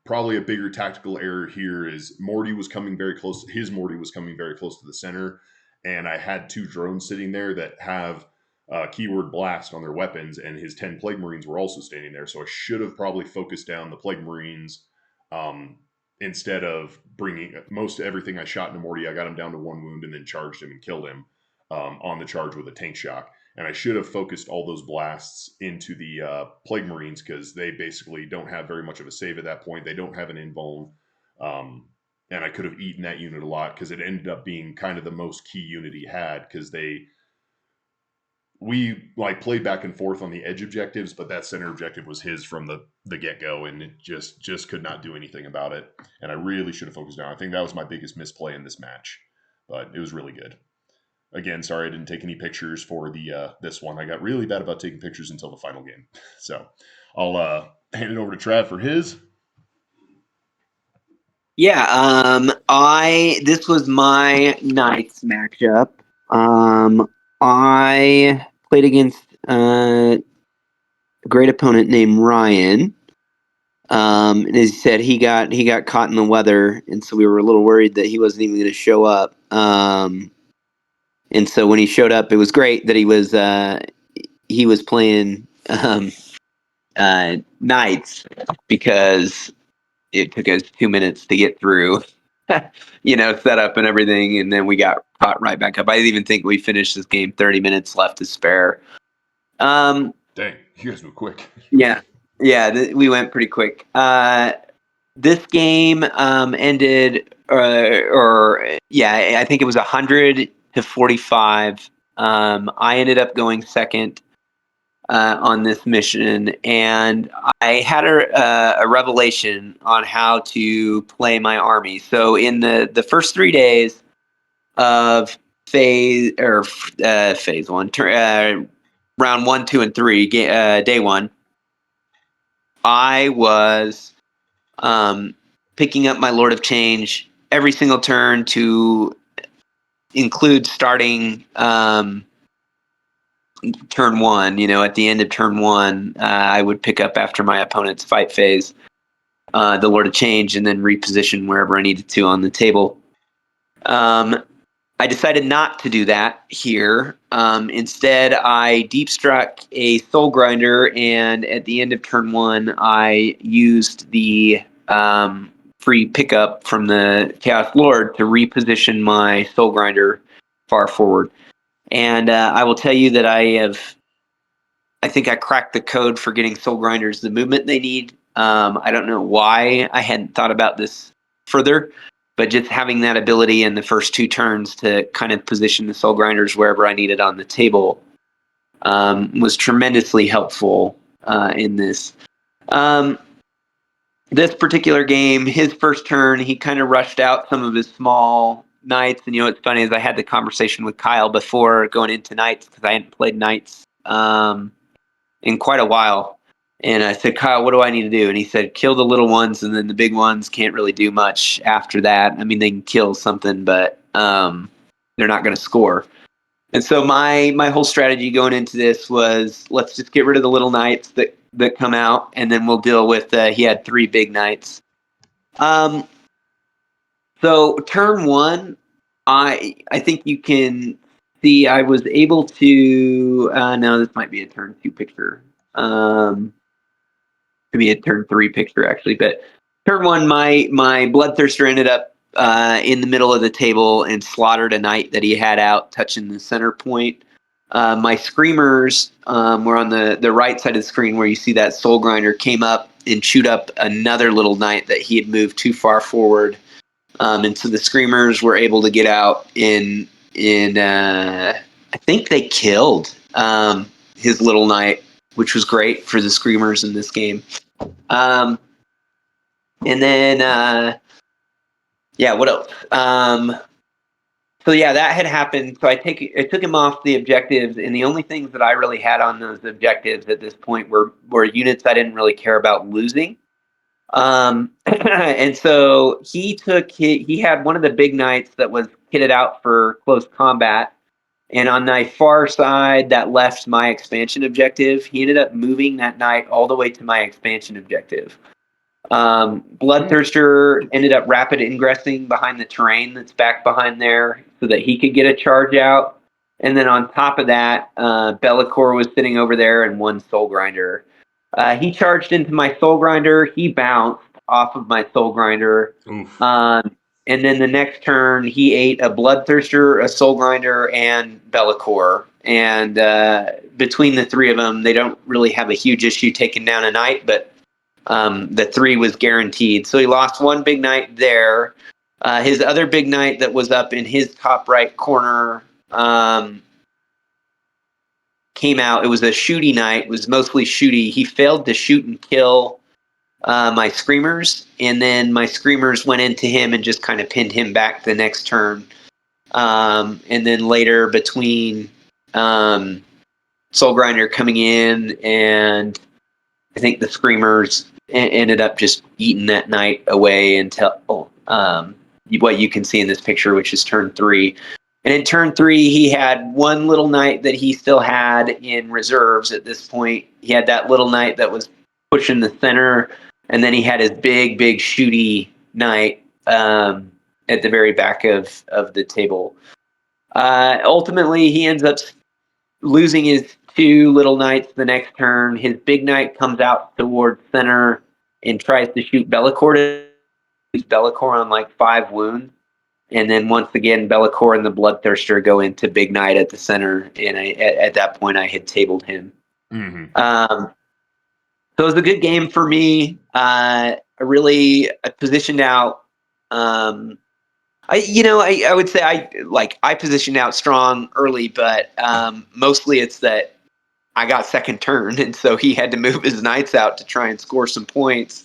Probably a bigger tactical error here is Morty was coming very close. His Morty was coming very close to the center, and I had two drones sitting there that have keyword blast on their weapons, and his 10 Plague Marines were also standing there. So I should have probably focused down the Plague Marines instead of bringing most everything I shot into Morty. I got him down to one wound and then charged him and killed him on the charge with a tank shock. And I should have focused all those blasts into the Plague Marines because they basically don't have very much of a save at that point. They don't have an invuln. And I could have eaten that unit a lot because it ended up being kind of the most key unit he had because we like played back and forth on the edge objectives, but that center objective was his from the get-go, and it just could not do anything about it. And I really should have focused down. I think that was my biggest misplay in this match, but it was really good. Again, sorry I didn't take any pictures for the this one. I got really bad about taking pictures until the final game. So I'll hand it over to Trav for his. Yeah, this was my Knights matchup. I played against a great opponent named Ryan. And as he said, he got caught in the weather, and so we were a little worried that he wasn't even going to show up. And so when he showed up, it was great that he was playing Knights because it took us 2 minutes to get through, set up and everything, and then we got caught right back up. I even think we finished this game 30 minutes left to spare. Dang, you guys were quick. Yeah, we went pretty quick. This game ended, I think it was 100-45. I ended up going second on this mission, and I had a revelation on how to play my army. So in the first 3 days of phase one, round 1, 2, and 3, day one, I was picking up my Lord of Change every single turn to include starting turn one. At the end of turn one, I would pick up after my opponent's fight phase the Lord of Change and then reposition wherever I needed to on the table. I decided not to do that here. Instead, I deep struck a Soul Grinder, and at the end of turn one, I used the free pickup from the Chaos Lord to reposition my Soul Grinder far forward. And I will tell you that I think I cracked the code for getting Soul Grinders the movement they need. I don't know why I hadn't thought about this further, but just having that ability in the first 2 turns to kind of position the Soul Grinders wherever I needed on the table was tremendously helpful in this. This particular game, his first turn, he kind of rushed out some of his small knights. And what's funny is I had the conversation with Kyle before going into knights because I hadn't played knights in quite a while. And I said, Kyle, what do I need to do? And he said, kill the little ones, and then the big ones can't really do much after that. I mean, they can kill something, but they're not going to score. And so my whole strategy going into this was, let's just get rid of the little knights that come out, and then we'll deal with, he had 3 big knights. So turn 1, I think you can see I was able to, no, this might be a turn 2 picture. Could be a turn 3 picture, actually. But turn 1, my Bloodthirster ended up in the middle of the table and slaughtered a knight that he had out, touching the center point. My Screamers were on the right side of the screen where you see that Soul Grinder came up and chewed up another little knight that he had moved too far forward. And so the Screamers were able to get out in I think they killed his little knight, which was great for the Screamers in this game. And then, what else? So yeah, that had happened. So I took him off the objectives, and the only things that I really had on those objectives at this point were units I didn't really care about losing. And so he had one of the big knights that was kitted out for close combat. And on my far side, that left my expansion objective. He ended up moving that knight all the way to my expansion objective. Bloodthirster ended up rapid ingressing behind the terrain that's back behind there so that he could get a charge out. And then on top of that, Bellicor was sitting over there and 1 Soul Grinder. He charged into my Soul Grinder. He bounced off of my Soul Grinder. And then the next turn, he ate a Bloodthirster, a Soul Grinder, and Bellicor. And between the 3 of them, they don't really have a huge issue taking down a knight, but the 3 was guaranteed. So he lost 1 big knight there. His other big knight that was up in his top right corner came out. It was a shooty knight. It was mostly shooty. He failed to shoot and kill my Screamers, and then my Screamers went into him and just kind of pinned him back the next turn. And then later, between Soul Grinder coming in and I think the Screamers ended up just eating that knight away until what you can see in this picture, which is turn 3. And in turn 3, he had 1 little knight that he still had in reserves at this point. He had that little knight that was pushing the center, and then he had his big shooty knight at the very back of the table. Ultimately, he ends up losing his 2 little knights the next turn. His big knight comes out towards center and tries to shoot Bellicor. To Bellicor on like 5 wounds. And then once again, Bellicor and the Bloodthirster go into Big Knight at the center, and at that point, I had tabled him. Mm-hmm. So it was a good game for me. I positioned out. I would say I positioned out strong early, but mostly it's that I got second turn, and so he had to move his knights out to try and score some points.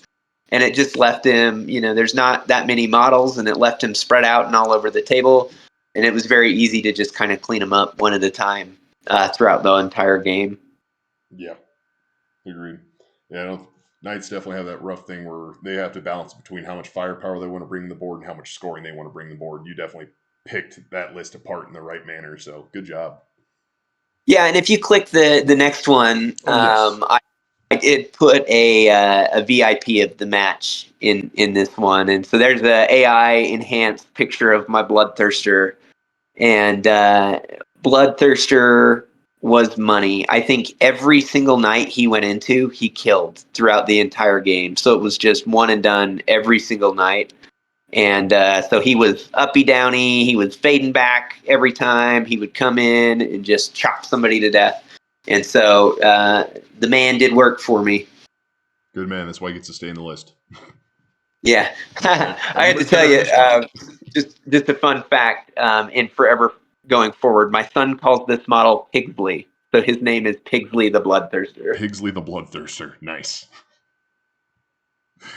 And it just left him, there's not that many models, and it left him spread out and all over the table. And it was very easy to just kind of clean them up one at a time throughout the entire game. Yeah, agreed. Yeah, Knights definitely have that rough thing where they have to balance between how much firepower they want to bring to the board and how much scoring they want to bring to the board. You definitely picked that list apart in the right manner, so good job. Yeah, and if you click the next one, I did put a VIP of the match in this one. And so there's the AI enhanced picture of my Bloodthirster. And Bloodthirster was money. I think every single night he went into, he killed throughout the entire game. So it was just one and done every single night. And so he was uppy downy. He was fading back every time. He would come in and just chop somebody to death. And so the man did work for me. Good man. That's why he gets to stay in the list. Yeah. I had to tell you, just a fun fact, in forever going forward, my son calls this model Pigsley. So his name is Pigsley the Bloodthirster. Pigsley the Bloodthirster. Nice.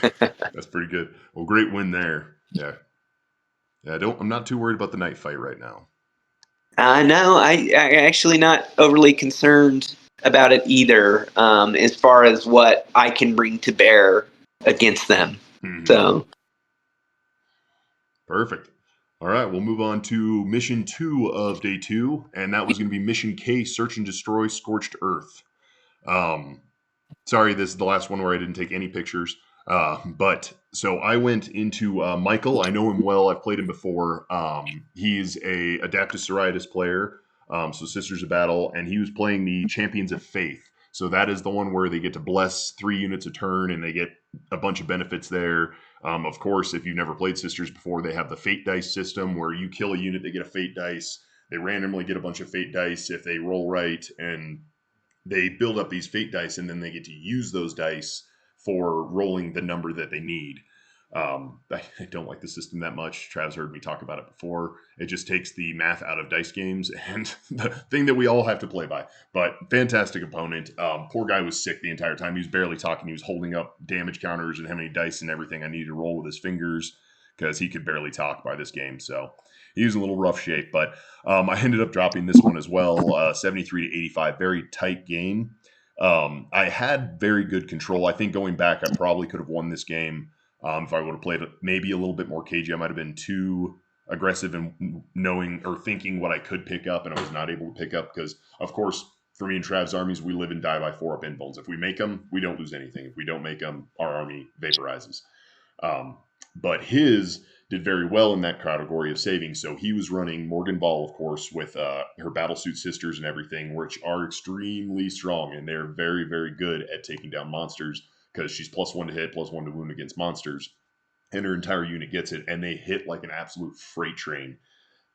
That's pretty good. Well, great win there. Yeah. I'm not too worried about the night fight right now. No, I actually not overly concerned about it either, as far as what I can bring to bear against them. Mm-hmm. So perfect. All right, we'll move on to mission 2 of day 2, and that was going to be mission K, Search and Destroy Scorched Earth. Sorry, this is the last one where I didn't take any pictures. But so I went into Michael. I know him well. I've played him before. He's a Adaptive Psoriasis player, so Sisters of Battle, and he was playing the Champions of Faith. So that is the one where they get to bless 3 units a turn, and they get a bunch of benefits there. Of course, if you've never played Sisters before, they have the Fate Dice system where you kill a unit, they get a Fate Dice. They randomly get a bunch of Fate Dice if they roll right, and they build up these Fate Dice, and then they get to use those dice for rolling the number that they need. I don't like the system that much. Trav's heard me talk about it before. It just takes the math out of dice games and the thing that we all have to play by. But fantastic opponent. Poor guy was sick the entire time. He was barely talking. He was holding up damage counters and how many dice and everything I needed to roll with his fingers because he could barely talk by this game. So he was in a little rough shape. But I ended up dropping this one as well, 73 to 85. Very tight game. I had very good control. I think going back, I probably could have won this game. If I would have played maybe a little bit more cagey, I might have been too aggressive in knowing or thinking what I could pick up, and I was not able to pick up because, of course, for me and Trav's armies, we live and die by 4-up invulns. If we make them, we don't lose anything. If we don't make them, our army vaporizes. But his did very well in that category of saving. So he was running Morgan Ball, of course, with her Battlesuit Sisters and everything, which are extremely strong, and they're very, very good at taking down monsters because she's +1 to hit, +1 to wound against monsters, and her entire unit gets it, and they hit like an absolute freight train.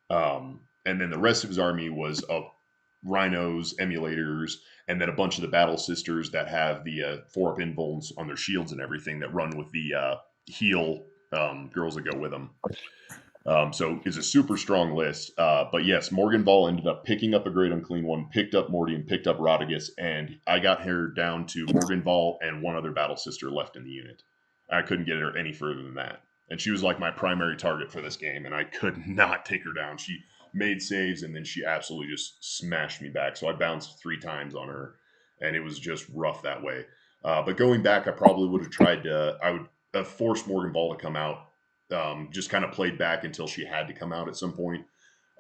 And then the rest of his army was of rhinos, emulators, and then a bunch of the Battle Sisters that have the 4-up invulns on their shields and everything that run with the heal girls that go with them. So it's a super strong list. But yes, Morgan Ball ended up picking up a Great Unclean One, picked up Morty, picked up Rodigus, and I got her down to Morgan Ball and one other Battle Sister left in the unit. I couldn't get her any further than that. And she was like my primary target for this game, and I could not take her down. She made saves, and then she absolutely just smashed me back. So I bounced 3 times on her, and it was just rough that way. But going back, I probably would have tried to, I would have forced Morgan Ball to come out, just kind of played back until she had to come out at some point,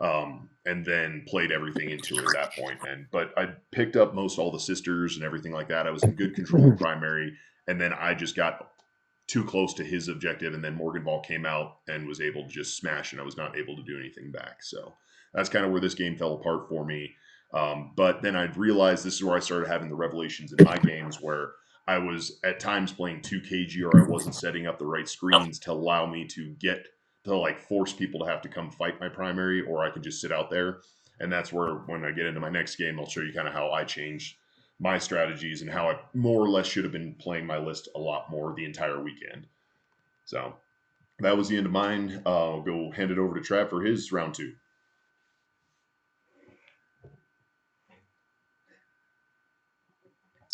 and then played everything into her at that point. But I picked up most all the sisters and everything like that. I was in good control of primary, and then I just got too close to his objective, and then Morgan Ball came out and was able to just smash, and I was not able to do anything back. So that's kind of where this game fell apart for me. But then I realized this is where I started having the revelations in my games where I was at times playing too cagey, or I wasn't setting up the right screens to allow me to get to like force people to have to come fight my primary, or I could just sit out there. And that's where, when I get into my next game, I'll show you kind of how I changed my strategies and how I more or less should have been playing my list a lot more the entire weekend. So that was the end of mine. I'll go hand it over to Trav for his round 2.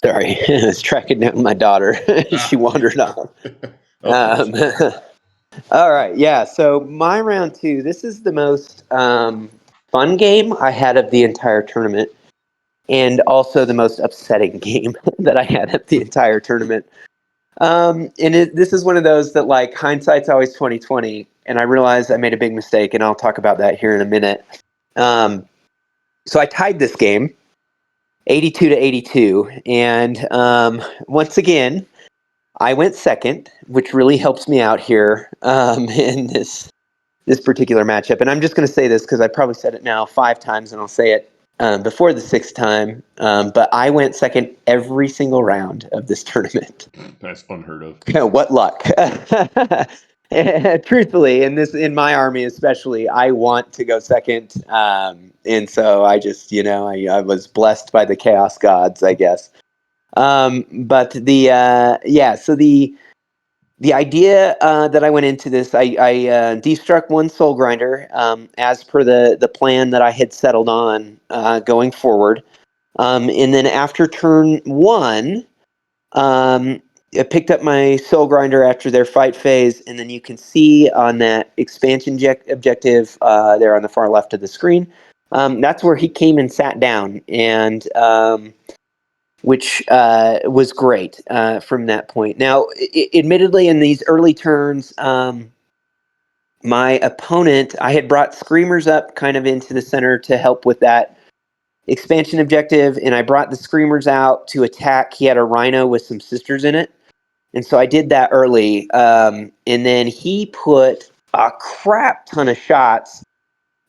sorry, I was tracking down my daughter. She wandered off. All right, yeah. So my round 2. This is the most fun game I had of the entire tournament, and also the most upsetting game that I had at the entire tournament. And this is one of those that, like, hindsight's always 20/20, and I realized I made a big mistake, and I'll talk about that here in a minute. So I tied this game, 82 to 82, and once again, I went second, which really helps me out here in this particular matchup. And I'm just going to say this because I probably said it now 5 times, and I'll say it before the 6th time. But I went second every single round of this tournament. That's unheard of. What luck. Truthfully, in my army especially, I want to go second, and so I just I was blessed by the chaos gods, I guess. But so the idea that I went into this, I destruct one soul grinder as per the plan that I had settled on going forward, and then after turn one. I picked up my soul grinder after their fight phase, and then you can see on that expansion objective there on the far left of the screen. That's where he came and sat down, and which was great from that point. Now, admittedly, in these early turns, my opponent, I had brought screamers up kind of into the center to help with that expansion objective, and I brought the screamers out to attack. He had a rhino with some sisters in it. And so I did that early. And then he put a crap ton of shots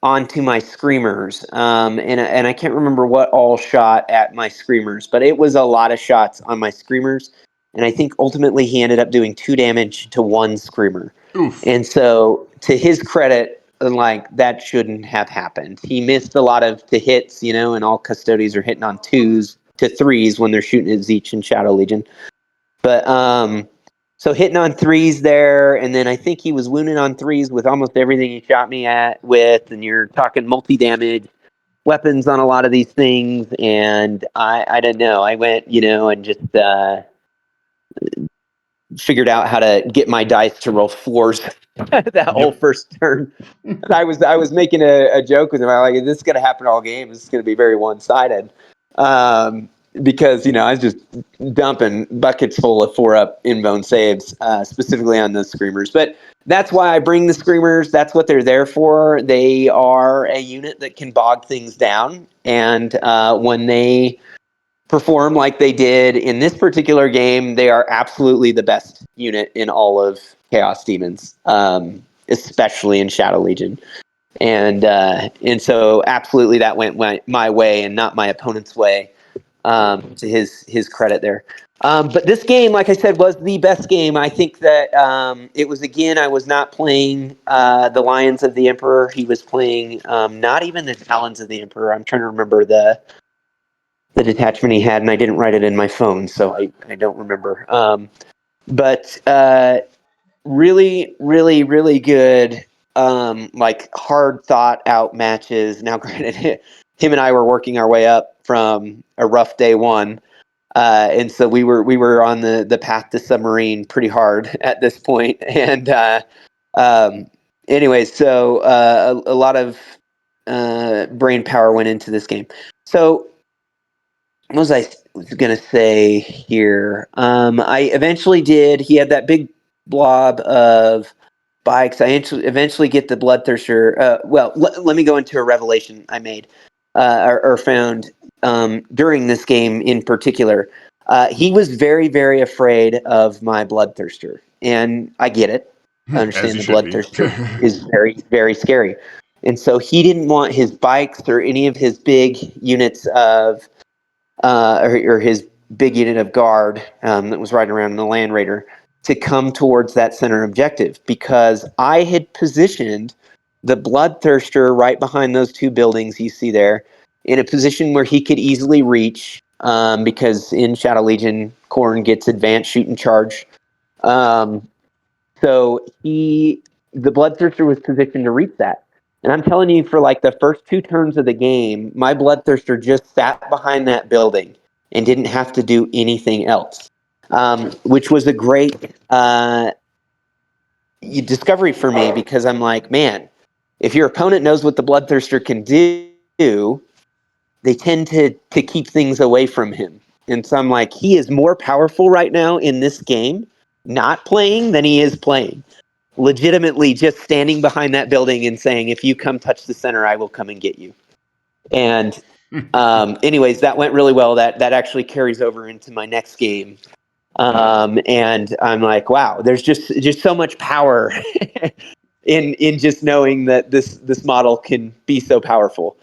onto my screamers. And I can't remember what all shot at my screamers, but it was a lot of shots on my screamers. And I think ultimately he ended up doing 2 damage to one screamer. Oof. And so to his credit, like that shouldn't have happened. He missed a lot of the hits, and all custodies are hitting on 2s to 3s when they're shooting at Zeech and Shadow Legion. But so hitting on 3s there, and then I think he was wounded on 3s with almost everything he shot me with, and you're talking multi-damage weapons on a lot of these things, and I don't know. I went, and just figured out how to get my dice to roll 4s that whole first turn. And I was making a joke with him. I'm like, is this going to happen all game? This is going to be very one-sided. Because I was just dumping buckets full of 4-up invone saves, specifically on those screamers. But that's why I bring the screamers. That's what they're there for. They are a unit that can bog things down, and when they perform like they did in this particular game, they are absolutely the best unit in all of Chaos Daemons, especially in Shadow Legion. And so absolutely that went my way and not my opponent's way. To his credit there. But this game, like I said, was the best game. I think that it was, again, I was not playing the Lions of the Emperor. He was playing not even the Talons of the Emperor. I'm trying to remember the detachment he had, and I didn't write it in my phone, so I don't remember. But really, really, really good, like hard thought out matches. Now, granted, him and I were working our way up from a rough day one, and so we were on the path to submarine pretty hard at this point. And anyways, so a lot of brain power went into this game. So what was I going to say here? I eventually did. He had that big blob of bikes. I eventually get the Bloodthirster. Let me go into a revelation I made or found during this game in particular. He was very, very afraid of my Bloodthirster, and I get it. I As understand you the should be. Bloodthirster is very, very scary. And so he didn't want his bikes or any of his big units of or his big unit of guard that was riding around in the Land Raider to come towards that center objective, because I had positioned the Bloodthirster right behind those 2 buildings you see there in a position where he could easily reach, because in Shadow Legion, Khorne gets advanced shoot and charge. So the Bloodthirster was positioned to reach that. And I'm telling you, for like the first 2 turns of the game, my Bloodthirster just sat behind that building and didn't have to do anything else, which was a great discovery for me, because I'm like, man, if your opponent knows what the Bloodthirster can do, they tend to keep things away from him. And so I'm like, he is more powerful right now in this game not playing than he is playing. Legitimately just standing behind that building and saying, if you come touch the center, I will come and get you. And anyways, that went really well. That actually carries over into my next game. And I'm like, wow, there's just so much power in just knowing that this model can be so powerful,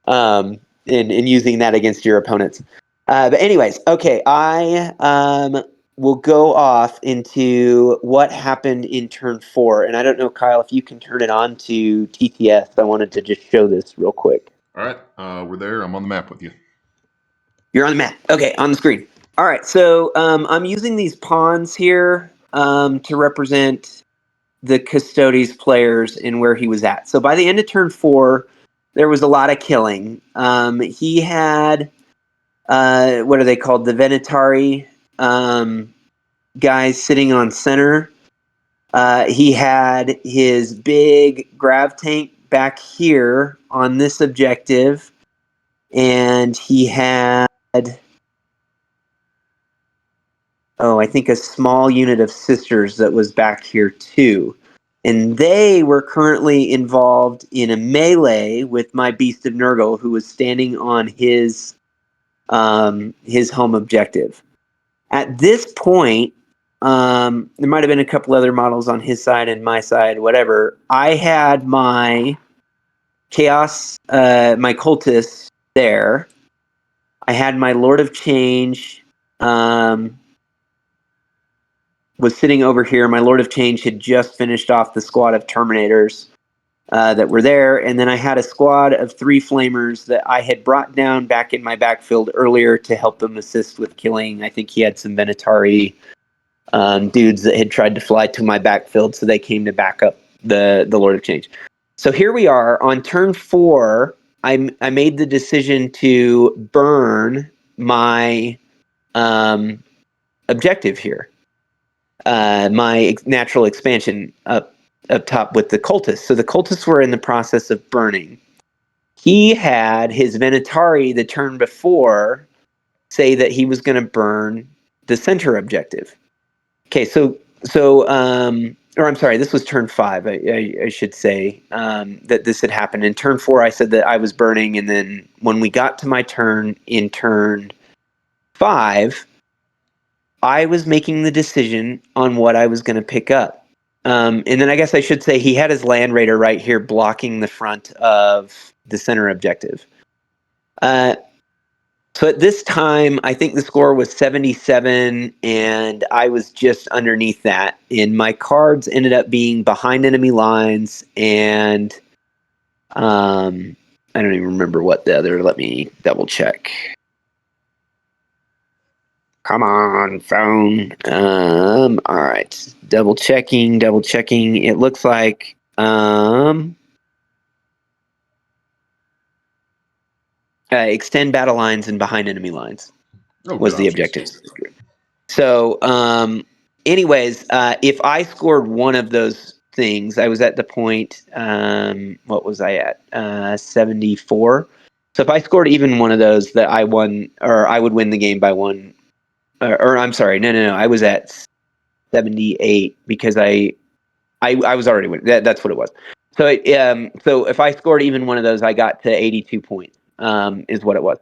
in using that against your opponents. But anyways, okay, I we'll go off into what happened in turn 4. And I don't know, Kyle, if you can turn it on to TTS. I wanted to just show this real quick. All right, we're there. I'm on the map with you. You're on the map. Okay, on the screen. All right, so I'm using these pawns here to represent the Custodes players and where he was at. So by the end of turn 4, there was a lot of killing. He had, what are they called? The Venatari guys sitting on center. He had his big grav tank back here on this objective. And he had, I think a small unit of sisters that was back here too. And they were currently involved in a melee with my Beast of Nurgle, who was standing on his home objective. At this point, there might have been a couple other models on his side and my side, whatever. I had my Chaos, my Cultist there. I had my Lord of Change, was sitting over here. My Lord of Change had just finished off the squad of Terminators that were there. And then I had a squad of 3 Flamers that I had brought down back in my backfield earlier to help them assist with killing. I think he had some Venatari dudes that had tried to fly to my backfield, so they came to back up the Lord of Change. So here we are on turn 4. I made the decision to burn my objective here. My natural expansion up top with the cultists. So the cultists were in the process of burning. He had his Venatari the turn before say that he was going to burn the center objective. Okay, or I'm sorry, this was turn 5. I should say that this had happened. In turn 4, I said that I was burning, and then when we got to my turn in turn 5, I was making the decision on what I was going to pick up. And then I guess I should say he had his Land Raider right here blocking the front of the center objective. So at this time, I think the score was 77, and I was just underneath that. And my cards ended up being behind enemy lines, and I don't even remember what the other. Let me double check. Come on, phone. All right. Double checking. It looks like extend battle lines and behind enemy lines was the objective. So, anyways, if I scored one of those things, I was at the point. What was I at? 74. So if I scored even one of those, that I won, or I would win the game by one. Or I'm sorry, no. I was at 78 because I was already winning. That's what it was. So so if I scored even one of those, I got to 82 points. Is what it was.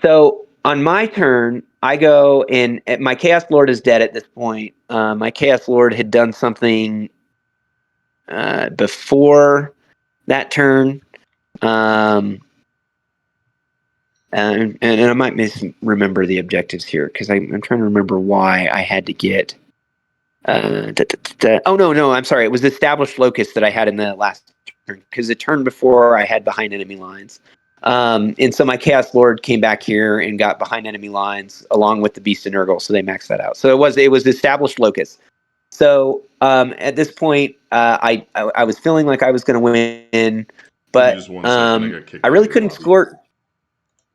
So on my turn, I go and my Chaos Lord is dead at this point. My Chaos Lord had done something before that turn. And I might misremember the objectives here because I'm trying to remember why I had to get. Oh no! I'm sorry. It was the established locus that I had in the last turn because the turn before I had behind enemy lines, and so my Chaos Lord came back here and got behind enemy lines along with the Beast of Nurgle, so they maxed that out. So it was the established locus. So at this point, I was feeling like I was going to win, but I really couldn't score.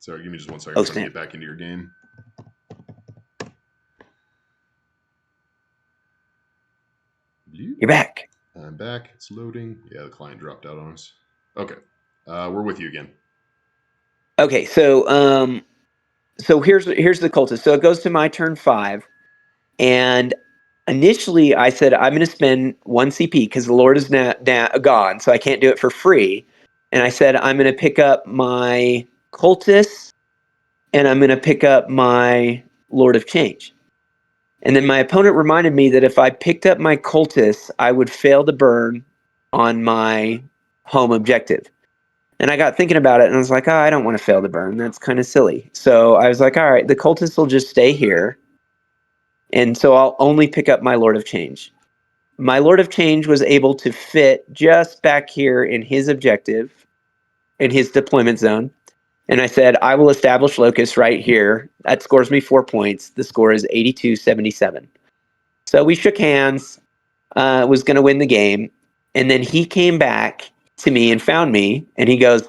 Sorry, give me just 1 second. I'm trying to get back into your game. You're back. I'm back. It's loading. Yeah, the client dropped out on us. Okay. We're with you again. Okay, so here's the cultist. So it goes to my turn 5, and initially I said I'm going to spend 1 CP because the Lord is gone, so I can't do it for free. And I said I'm going to pick up my cultist, and I'm going to pick up my Lord of Change. And then my opponent reminded me that if I picked up my cultist, I would fail to burn on my home objective. And I got thinking about it, and I was like, I don't want to fail to burn. That's kind of silly. So I was like, all right, the cultists will just stay here. And so I'll only pick up my Lord of Change. My Lord of Change was able to fit just back here in his objective, in his deployment zone. And I said, I will establish locus right here. That scores me 4 points. The score is 82-77. So we shook hands, was going to win the game. And then he came back to me and found me. And he goes,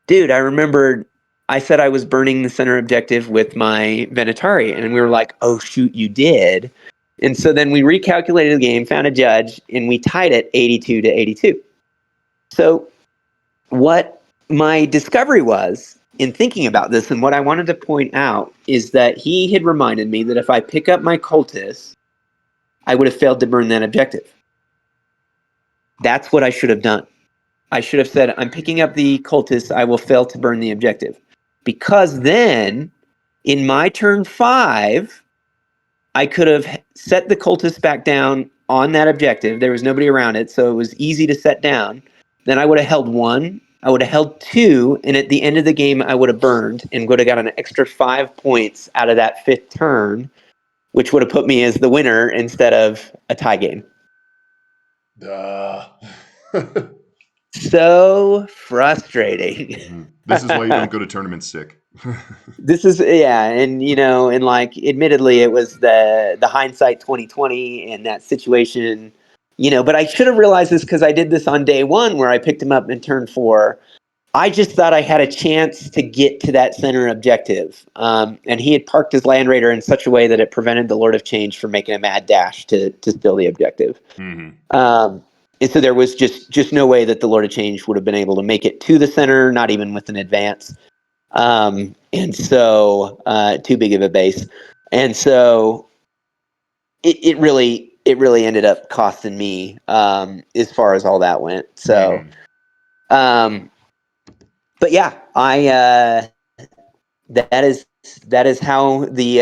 dude, I remembered I said I was burning the center objective with my Venatari. And we were like, oh, shoot, you did. And so then we recalculated the game, found a judge, and we tied it 82-82. So what my discovery was in thinking about this, and what I wanted to point out, is that he had reminded me that if I pick up my cultist, I would have failed to burn that objective. That's what I should have done. I should have said, I'm picking up the cultist, I will fail to burn the objective. Because then, in my turn 5, I could have set the cultist back down on that objective. There was nobody around it, so it was easy to set down. Then I would have held 1, I would have held 2, and at the end of the game, I would have burned and would have got an extra 5 points out of that 5th turn, which would have put me as the winner instead of a tie game. So frustrating. This is why you don't go to tournaments sick. This is, yeah, and and like, admittedly, it was the hindsight 2020 and that situation, but I should have realized this because I did this on day 1 where I picked him up in turn 4. I just thought I had a chance to get to that center objective, and he had parked his Land Raider in such a way that it prevented the Lord of Change from making a mad dash to steal the objective. And so there was just no way that the Lord of Change would have been able to make it to the center, not even with an advance. And so too big of a base. And so it really ended up costing me as far as all that went. So, but yeah, that is how the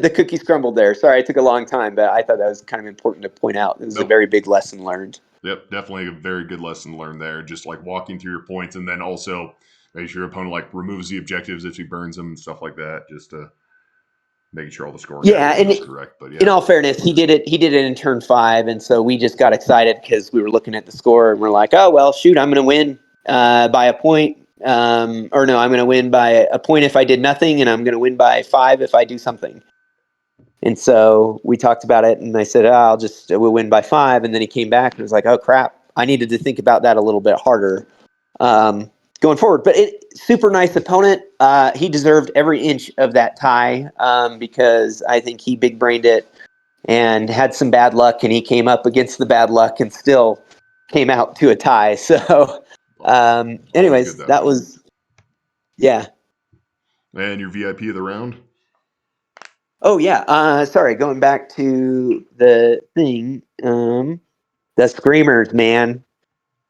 the cookies crumbled there. Sorry, it took a long time, but I thought that was kind of important to point out. It was a very big lesson learned. Yep, definitely a very good lesson learned there. Just like walking through your points, and then also make sure your opponent like removes the objectives if he burns them and stuff like that. Just to making sure all the scoring is correct. But yeah, in all fairness, he did it in turn 5, and so we just got excited because we were looking at the score and we're like, oh well, shoot, I'm going to win by a point. Or no, I'm going to win by a point if I did nothing, and I'm going to win by 5 if I do something. And so we talked about it, and I said, we'll win by 5. And then he came back and was like, oh crap, I needed to think about that a little bit harder going forward. But super nice opponent. He deserved every inch of that tie because I think he big brained it and had some bad luck, and he came up against the bad luck and still came out to a tie. So anyways, that was, yeah. And your VIP of the round? Oh yeah. Sorry, going back to the thing. The Screamers, man.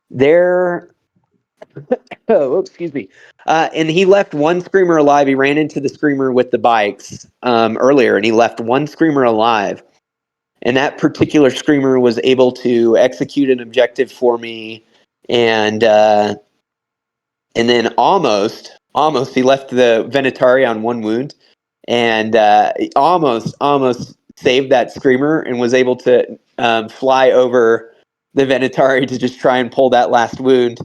They're excuse me. And he left one Screamer alive. He ran into the Screamer with the bikes earlier, and he left one Screamer alive. And that particular Screamer was able to execute an objective for me, and then almost he left the Venatari on 1 wound, and almost saved that Screamer and was able to fly over the Venatari to just try and pull that last wound.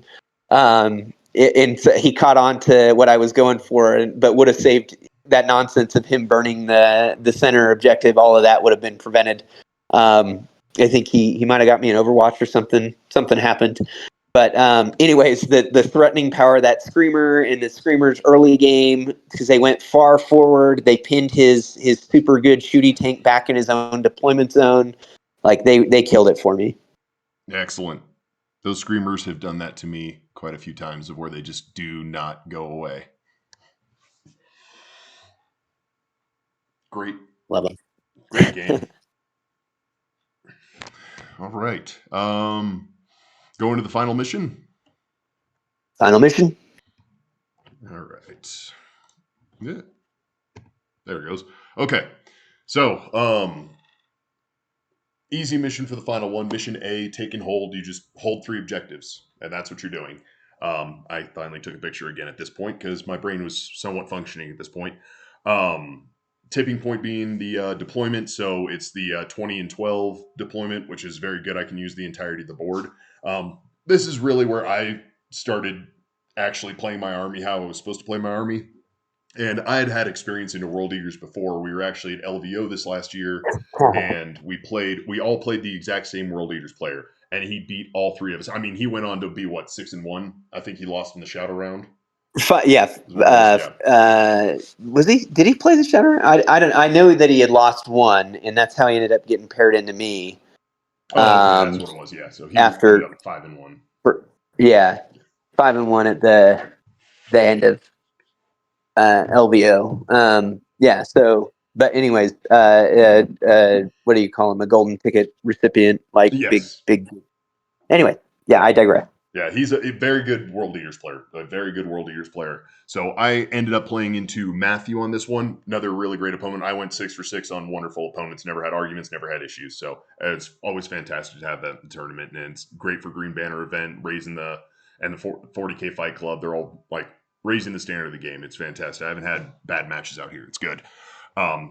And so he caught on to what I was going for, but would have saved that nonsense of him burning the center objective. All of that would have been prevented. I think he might have got me an Overwatch or something. Something happened. But anyways, the threatening power of that Screamer in the Screamer's early game, because they went far forward, they pinned his super good shooty tank back in his own deployment zone. Like they killed it for me. Excellent. Those Screamers have done that to me quite a few times, of where they just do not go away. Great. Love them. Great game. All right. Going to the final mission. Final mission. All right. Yeah. There it goes. Okay. So, easy mission for the final one. Mission A, take and hold. You just hold 3 objectives, and that's what you're doing. I finally took a picture again at this point because my brain was somewhat functioning at this point. tipping point being the deployment. So it's the 20 and 12 deployment, which is very good. I can use the entirety of the board. This is really where I started actually playing my army how I was supposed to play my army. And I had had experience into World Eaters before. We were actually at LVO this last year, and we all played the exact same World Eaters player, and he beat all three of us. I mean, he went on to be what, 6-1? I think he lost in the shadow round. Yeah. Was he? Did he play the Shadow? I don't. I know that he had lost one, and that's how he ended up getting paired into me. Oh, okay, that's what it was. Yeah, so he ended After, up 5-1. yeah, 5-1 at the end of LVO. Yeah. So, but anyways, what do you call him? A golden ticket recipient, like Yes. big. Anyway, yeah, I digress. Yeah, he's a very good World Eaters player. A very good World Eaters player. So I ended up playing into Matthew on this one. Another really great opponent. I went 6 for 6 on wonderful opponents. Never had arguments. Never had issues. So it's always fantastic to have that in the tournament, and it's great for Green Banner event, raising the 40K Fight Club. They're all like raising the standard of the game. It's fantastic. I haven't had bad matches out here. It's good.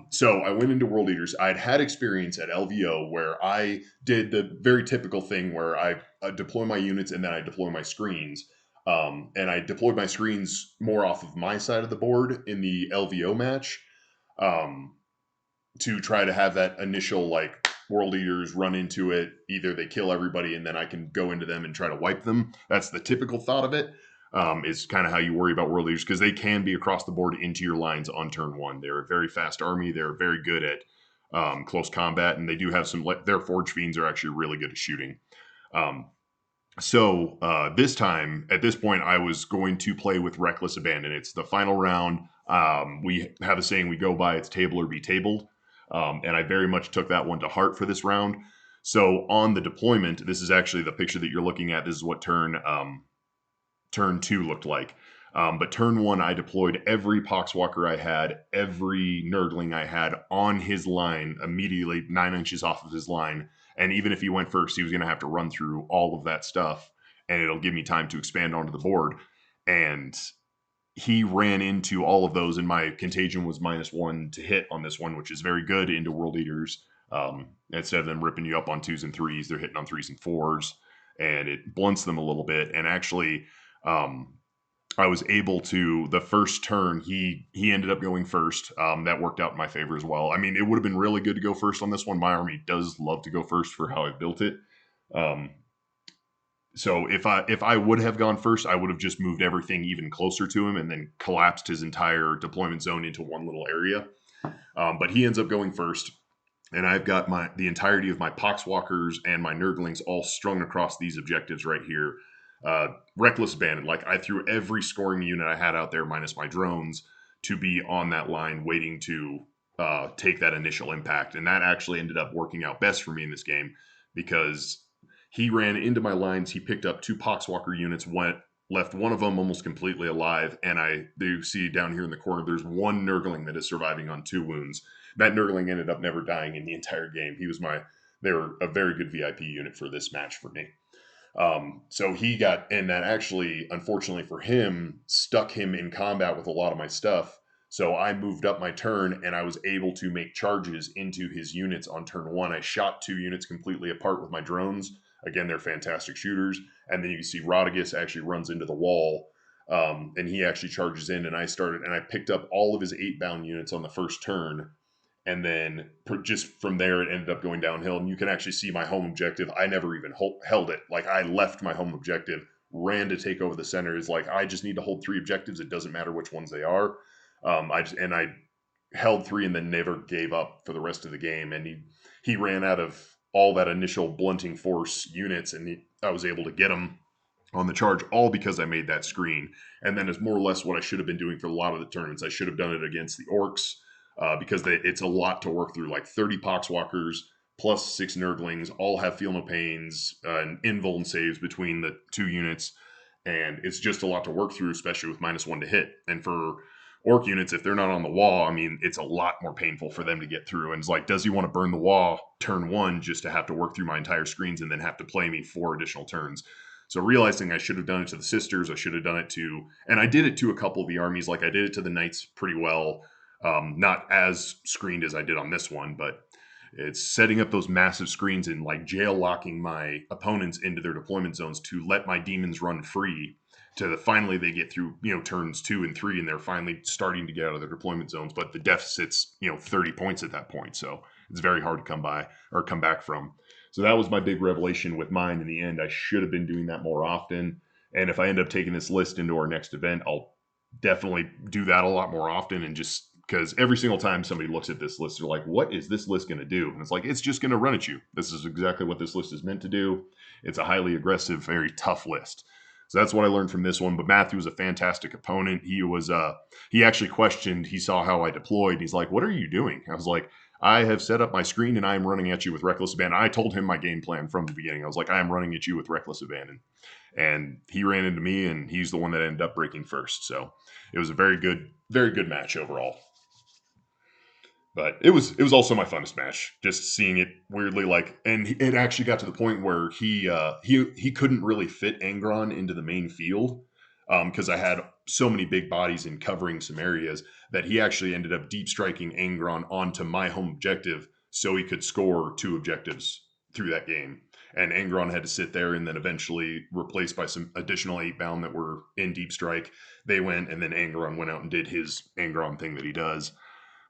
So I went into World Eaters. I'd had experience at LVO where I did the very typical thing where I deploy my units and then I deploy my screens. And I deployed my screens more off of my side of the board in the LVO match, um, to try to have that initial like World Eaters run into it. Either they kill everybody and then I can go into them and try to wipe them. That's the typical thought of it. Is kind of how you worry about World Eaters, because they can be across the board into your lines on turn one. They're a very fast army. They're very good at close combat, and they do have some. Their Forge Fiends are actually really good at shooting. This time, at this point, I was going to play with Reckless Abandon. It's the final round. We have a saying we go by, it's table or be tabled. And I very much took that one to heart for this round. So on the deployment, this is actually the picture that you're looking at. This is what turn 2 looked like. But turn 1, I deployed every Poxwalker I had, every Nurgling I had on his line, immediately 9 inches off of his line. And even if he went first, he was going to have to run through all of that stuff, and it'll give me time to expand onto the board. And he ran into all of those, and my Contagion was -1 to hit on this one, which is very good into World Eaters. Instead of them ripping you up on 2s and 3s, they're hitting on 3s and 4s, and it blunts them a little bit. And actually, I was able to, the first turn, he ended up going first. That worked out in my favor as well. I mean, it would have been really good to go first on this one. My army does love to go first for how I built it. So if I would have gone first, I would have just moved everything even closer to him and then collapsed his entire deployment zone into one little area. But he ends up going first, and I've got the entirety of my Poxwalkers and my Nurglings all strung across these objectives right here. Reckless Abandon. Like, I threw every scoring unit I had out there, minus my drones, to be on that line waiting to take that initial impact. And that actually ended up working out best for me in this game, because he ran into my lines. He picked up 2 Poxwalker units, left one of them almost completely alive. And you see down here in the corner, there's one Nurgling that is surviving on 2 wounds. That Nurgling ended up never dying in the entire game. They were a very good VIP unit for this match for me. So he got, and that actually, unfortunately for him, stuck him in combat with a lot of my stuff. So I moved up my turn, and I was able to make charges into his units on turn 1. I shot 2 units completely apart with my drones. Again, they're fantastic shooters. And then you see Rodigus actually runs into the wall, and he actually charges in, and I picked up all of his 8-bound units on the first turn. And then just from there, it ended up going downhill. And you can actually see my home objective. I never even held it. Like, I left my home objective, ran to take over the center. Is like, I just need to hold 3 objectives. It doesn't matter which ones they are. I held 3 and then never gave up for the rest of the game. And he ran out of all that initial blunting force units, and I was able to get him on the charge, all because I made that screen. And then is more or less what I should have been doing for a lot of the tournaments. I should have done it against the Orcs, because it's a lot to work through. Like 30 Poxwalkers plus 6 Nurglings all have Feel No Pains and invuln saves between the 2 units. And it's just a lot to work through, especially with -1 to hit. And for Orc units, if they're not on the wall, I mean, it's a lot more painful for them to get through. And it's like, does he want to burn the wall turn 1 just to have to work through my entire screens and then have to play me 4 additional turns? So realizing I should have done it to the Sisters, I should have done it to, and I did it to a couple of the armies. Like, I did it to the Knights pretty well. Not as screened as I did on this one, but it's setting up those massive screens and like jail locking my opponents into their deployment zones to let my demons run free. Finally they get through turns 2 and 3 and they're finally starting to get out of their deployment zones, but the deficit's 30 points at that point, so it's very hard to come by or come back from. So that was my big revelation with mine in the end. I should have been doing that more often. And if I end up taking this list into our next event, I'll definitely do that a lot more often. And just because every single time somebody looks at this list, they're like, what is this list going to do? And it's like, it's just going to run at you. This is exactly what this list is meant to do. It's a highly aggressive, very tough list. So that's what I learned from this one. But Matthew was a fantastic opponent. He actually questioned, he saw how I deployed. He's like, what are you doing? I was like, I have set up my screen and I'm running at you with Reckless Abandon. I told him my game plan from the beginning. I was like, I am running at you with Reckless Abandon. And he ran into me and he's the one that ended up breaking first. So it was a very good match overall. But it was also my funnest match, just seeing it weirdly and it actually got to the point where he couldn't really fit Angron into the main field because I had so many big bodies and covering some areas that he actually ended up deep striking Angron onto my home objective so he could score 2 objectives through that game. And Angron had to sit there and then eventually replaced by some additional 8-bound that were in deep strike. They went and then Angron went out and did his Angron thing that he does.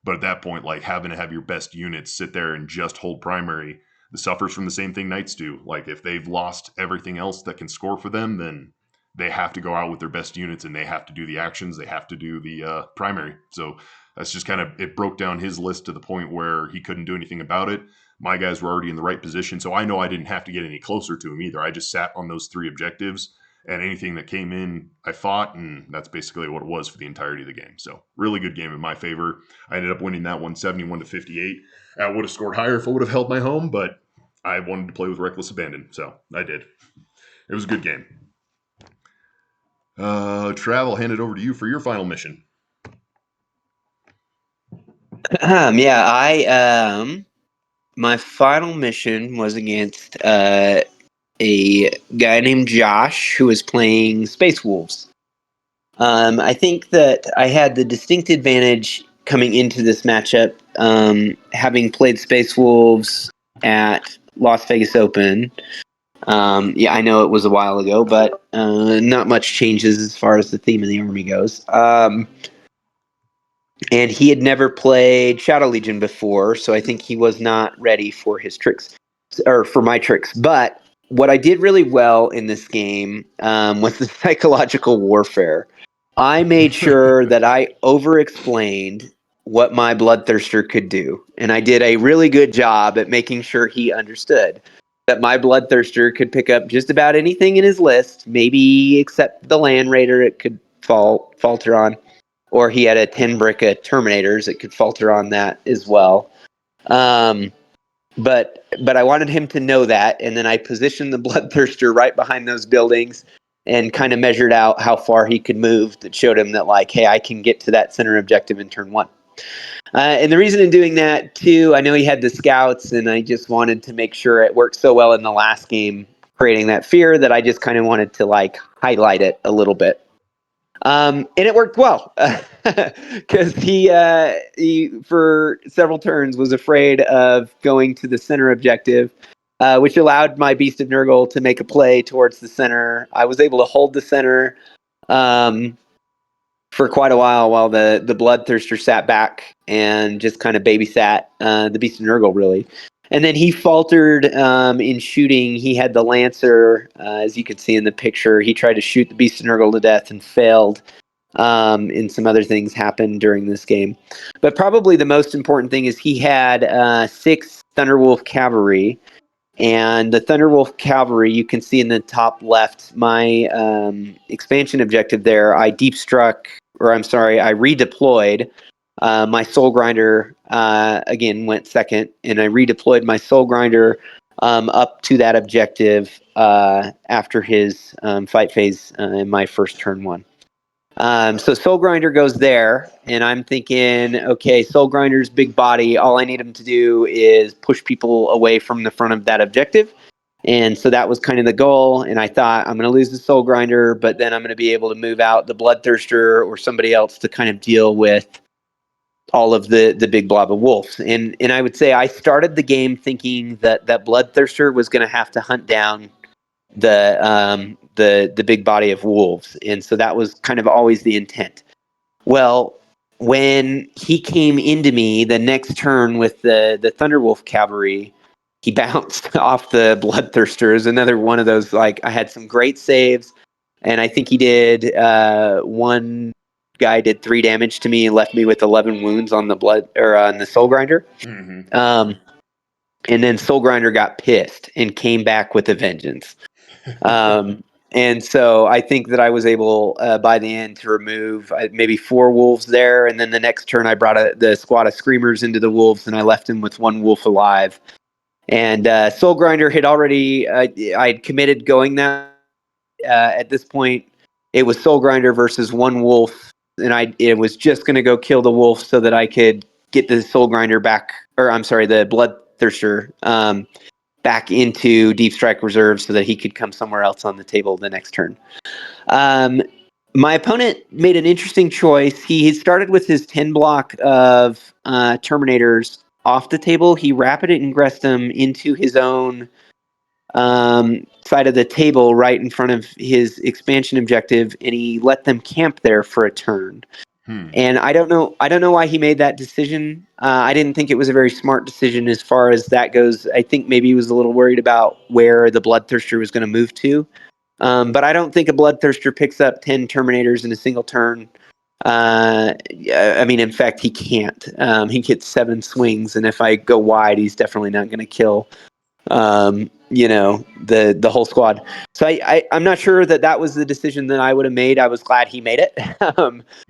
But at that point, having to have your best units sit there and just hold primary, the suffers from the same thing Knights do. If they've lost everything else that can score for them, then they have to go out with their best units and they have to do the actions. They have to do the primary. So that's just it broke down his list to the point where he couldn't do anything about it. My guys were already in the right position, so I know I didn't have to get any closer to him either. I just sat on those 3 objectives, and anything that came in, I fought, and that's basically what it was for the entirety of the game. So really good game in my favor. I ended up winning that one 71-58. I would have scored higher if I would have held my home, but I wanted to play with Reckless Abandon, so I did. It was a good game. Trav, I'll hand it over to you for your final mission. My final mission was against a guy named Josh who was playing Space Wolves. I think that I had the distinct advantage coming into this matchup, having played Space Wolves at Las Vegas Open. I know it was a while ago, but not much changes as far as the theme of the army goes. And he had never played Shadow Legion before, so I think he was not ready for his tricks, or for my tricks. But what I did really well in this game was the psychological warfare. I made sure that I over-explained what my Bloodthirster could do, and I did a really good job at making sure he understood that my Bloodthirster could pick up just about anything in his list, maybe except the Land Raider it could falter on. Or he had a 10 brick of Terminators that could falter on that as well. But I wanted him to know that, and then I positioned the Bloodthirster right behind those buildings and kind of measured out how far he could move. That showed him that, hey, I can get to that center objective in turn 1. And the reason in doing that, too, I know he had the scouts, and I just wanted to make sure it worked so well in the last game, creating that fear, that I just kind of wanted to, highlight it a little bit. And it worked well because he for several turns was afraid of going to the center objective, which allowed my Beast of Nurgle to make a play towards the center. I was able to hold the center for quite a while the Bloodthirster sat back and just kind of babysat the Beast of Nurgle, really. And then he faltered in shooting. He had the Lancer, as you can see in the picture. He tried to shoot the Beast of Nurgle to death and failed. And some other things happened during this game. But probably the most important thing is he had 6 Thunderwolf Cavalry. And the Thunderwolf Cavalry, you can see in the top left, my expansion objective there, I redeployed. My Soul Grinder, again, went second, and I redeployed my Soul Grinder up to that objective after his fight phase in my first turn 1. So Soul Grinder goes there, and I'm thinking, okay, Soul Grinder's big body, all I need him to do is push people away from the front of that objective. And so that was kind of the goal, and I thought, I'm going to lose the Soul Grinder, but then I'm going to be able to move out the Bloodthirster or somebody else to kind of deal with all of the big blob of wolves. And I would say I started the game thinking that Bloodthirster was going to have to hunt down the big body of wolves, and so that was kind of always the intent. Well, when he came into me the next turn with the Thunderwolf cavalry, he bounced off the Bloodthirsters. Another one of those, like, I had some great saves, and I think he did one guy did 3 damage to me and left me with 11 wounds on the blood or on the Soul Grinder. Mm-hmm. And then Soul Grinder got pissed and came back with a vengeance. And so I think that I was able by the end to remove maybe 4 wolves there. And then the next turn I brought the squad of screamers into the wolves, and I left him with 1 wolf alive. And Soul Grinder had already, I'd committed going that. At this point, it was Soul Grinder versus 1 wolf, and it was just going to go kill the wolf so that I could get the Soul Grinder back, or I'm sorry, the Bloodthirster back into Deep Strike Reserve so that he could come somewhere else on the table the next turn. My opponent made an interesting choice. He started with his 10 block of Terminators off the table. He rapid ingressed them into his own side of the table right in front of his expansion objective, and he let them camp there for a turn. And I don't know why he made that decision. I didn't think it was a very smart decision as far as that goes. I think maybe he was a little worried about where the Bloodthirster was going to move to. But I don't think a Bloodthirster picks up 10 Terminators in a single turn. I mean, in fact, he can't. He gets 7 swings, and if I go wide, he's definitely not going to kill the whole squad. So I'm not sure that was the decision that I would have made. I was glad he made it.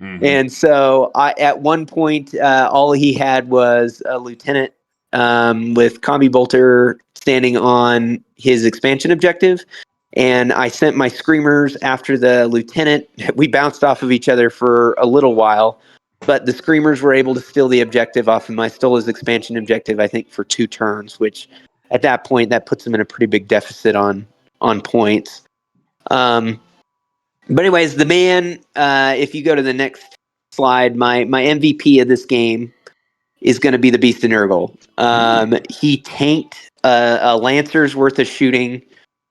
And so at one point, all he had was a lieutenant with Combi Bolter standing on his expansion objective. And I sent my screamers after the lieutenant. We bounced off of each other for a little while, but the screamers were able to steal the objective off him. I stole his expansion objective, I think, for 2 turns, which at that point, that puts him in a pretty big deficit on points. But anyways, the man, if you go to the next slide, my MVP of this game is going to be the Beast of Nurgle. He tanked a Lancer's worth of shooting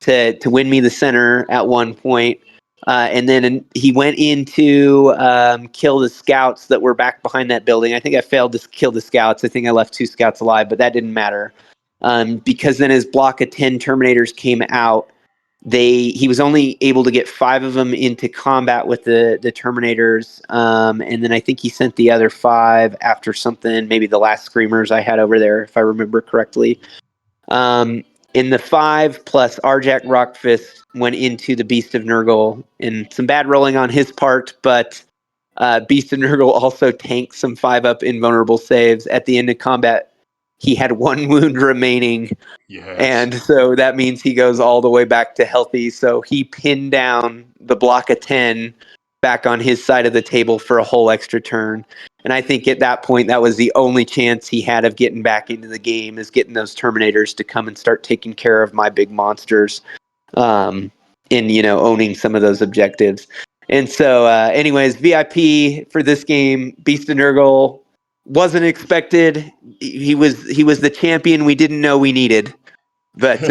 to win me the center at one point. And then he went in to kill the scouts that were back behind that building. I think I failed to kill the scouts. I think I left 2 scouts alive, but that didn't matter. Because then his block of 10 Terminators came out. He was only able to get 5 of them into combat with the Terminators, and then I think he sent the other 5 after something, maybe the last Screamers I had over there, if I remember correctly. In the 5 plus Arjak Rockfist went into the Beast of Nurgle, and some bad rolling on his part, but Beast of Nurgle also tanked some 5-up invulnerable saves. At the end of combat, he had 1 wound remaining. Yes. And so that means he goes all the way back to healthy. So he pinned down the block of 10 back on his side of the table for a whole extra turn. And I think at that point, that was the only chance he had of getting back into the game, is getting those Terminators to come and start taking care of my big monsters and, owning some of those objectives. And so, anyways, VIP for this game, Beast of Nurgle, wasn't expected. He was the champion we didn't know we needed. But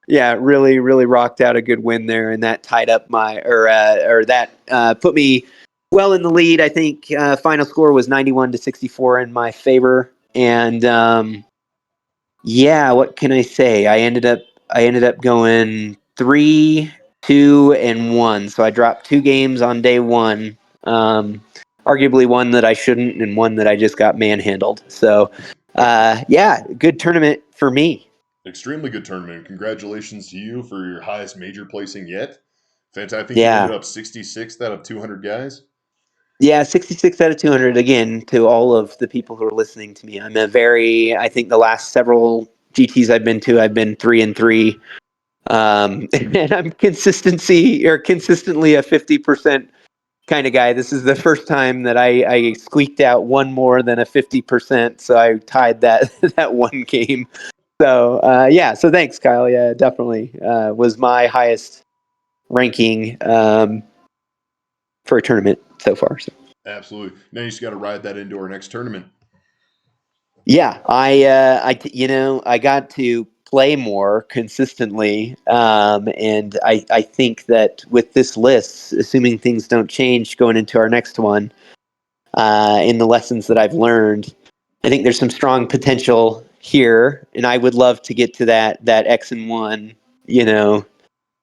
yeah, really, really rocked out a good win there, and that tied up put me well in the lead. I think final score was 91-64 in my favor, and yeah, what can I say? I ended up going 3-2-1, so I dropped 2 games on day 1. Arguably one that I shouldn't, and one that I just got manhandled. So, yeah, good tournament for me. Extremely good tournament. Congratulations to you for your highest major placing yet. Fantastic. I think you Yeah. ended up 66th out of 200 guys. Yeah, 66 out of 200. Again, to all of the people who are listening to me, I think the last several GTs I've been to, I've been 3-3. And I'm consistently a 50% kind of guy. This is the first time that I squeaked out one more than a 50%. So I tied that that one game. So yeah, so thanks, Kyle. Yeah, definitely was my highest ranking for a tournament so far. So. Absolutely. Now you just got to ride that into our next tournament. Yeah, I got to play more consistently, and I think that with this list, assuming things don't change going into our next one, in the lessons that I've learned, I think there's some strong potential here, and I would love to get to that X and one,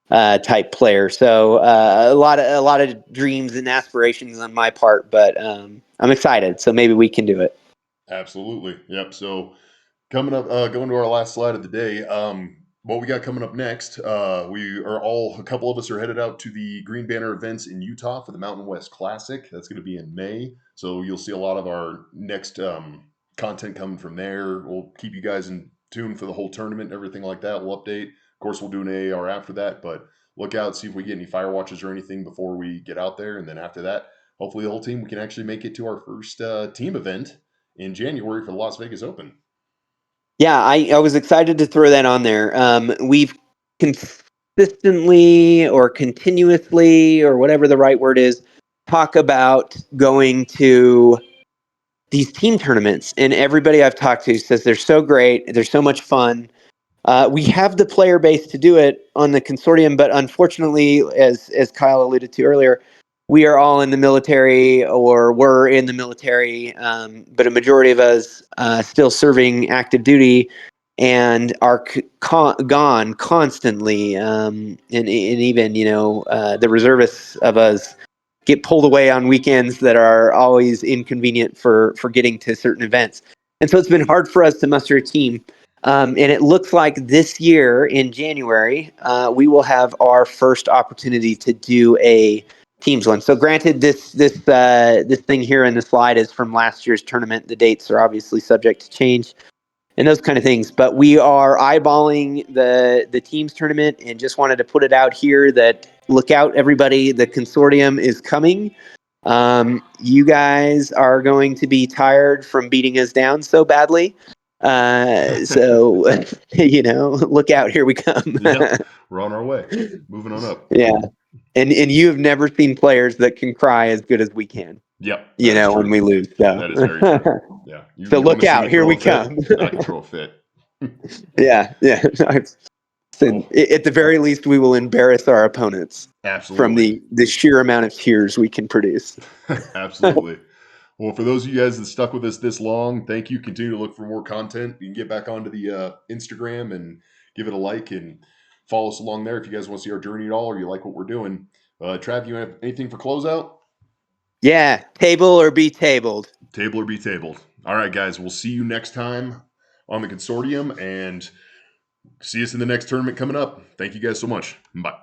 type player. So a lot of dreams and aspirations on my part, but I'm excited. So maybe we can do it. Absolutely. Yep. So coming up, going to our last slide of the day. What we got coming up next? A couple of us are headed out to the Green Banner events in Utah for the Mountain West Classic. That's going to be in May. So you'll see a lot of our next content coming from there. We'll keep you guys in tune for the whole tournament and everything like that. We'll update. Of course, we'll do an AAR after that, but look out, see if we get any fire watches or anything before we get out there. And then after that, hopefully the whole team, we can actually make it to our first team event in January for the Las Vegas Open. Yeah, I was excited to throw that on there. We've consistently or continuously or whatever the right word is, talk about going to these team tournaments, and everybody I've talked to says they're so great, they're so much fun. We have the player base to do it on the consortium, but unfortunately, as Kyle alluded to earlier, we are all in the military or were in the military, but a majority of us still serving active duty and are gone constantly. And even the reservists of us get pulled away on weekends that are always inconvenient for getting to certain events. And so it's been hard for us to muster a team. And it looks like this year in January, we will have our first opportunity to do a teams one. So granted, this thing here in the slide is from last year's tournament. The dates are obviously subject to change and those kind of things. But we are eyeballing the teams tournament and just wanted to put it out here that look out, everybody. The consortium is coming. You guys are going to be tired from beating us down so badly. So look out, here we come. Yep, we're on our way, moving on up. Yeah. And you have never seen players that can cry as good as we can, Yep, that is when true. we lose. So That is very true. Yeah, so you want look to see out, me here throw we a fit? come. I can throw a fit. Yeah. And Well, at the very least, we will embarrass our opponents from absolutely, the sheer amount of tears we can produce. absolutely. Well, for those of you guys that stuck with us this long, thank you. Continue to look for more content. You can get back onto the Instagram and give it a like and follow us along there if you guys want to see our journey at all or you like what we're doing. Trav, you have anything for closeout? Yeah, table or be tabled. Table or be tabled. All right, guys, we'll see you next time on the consortium and see us in the next tournament coming up. Thank you guys so much. Bye.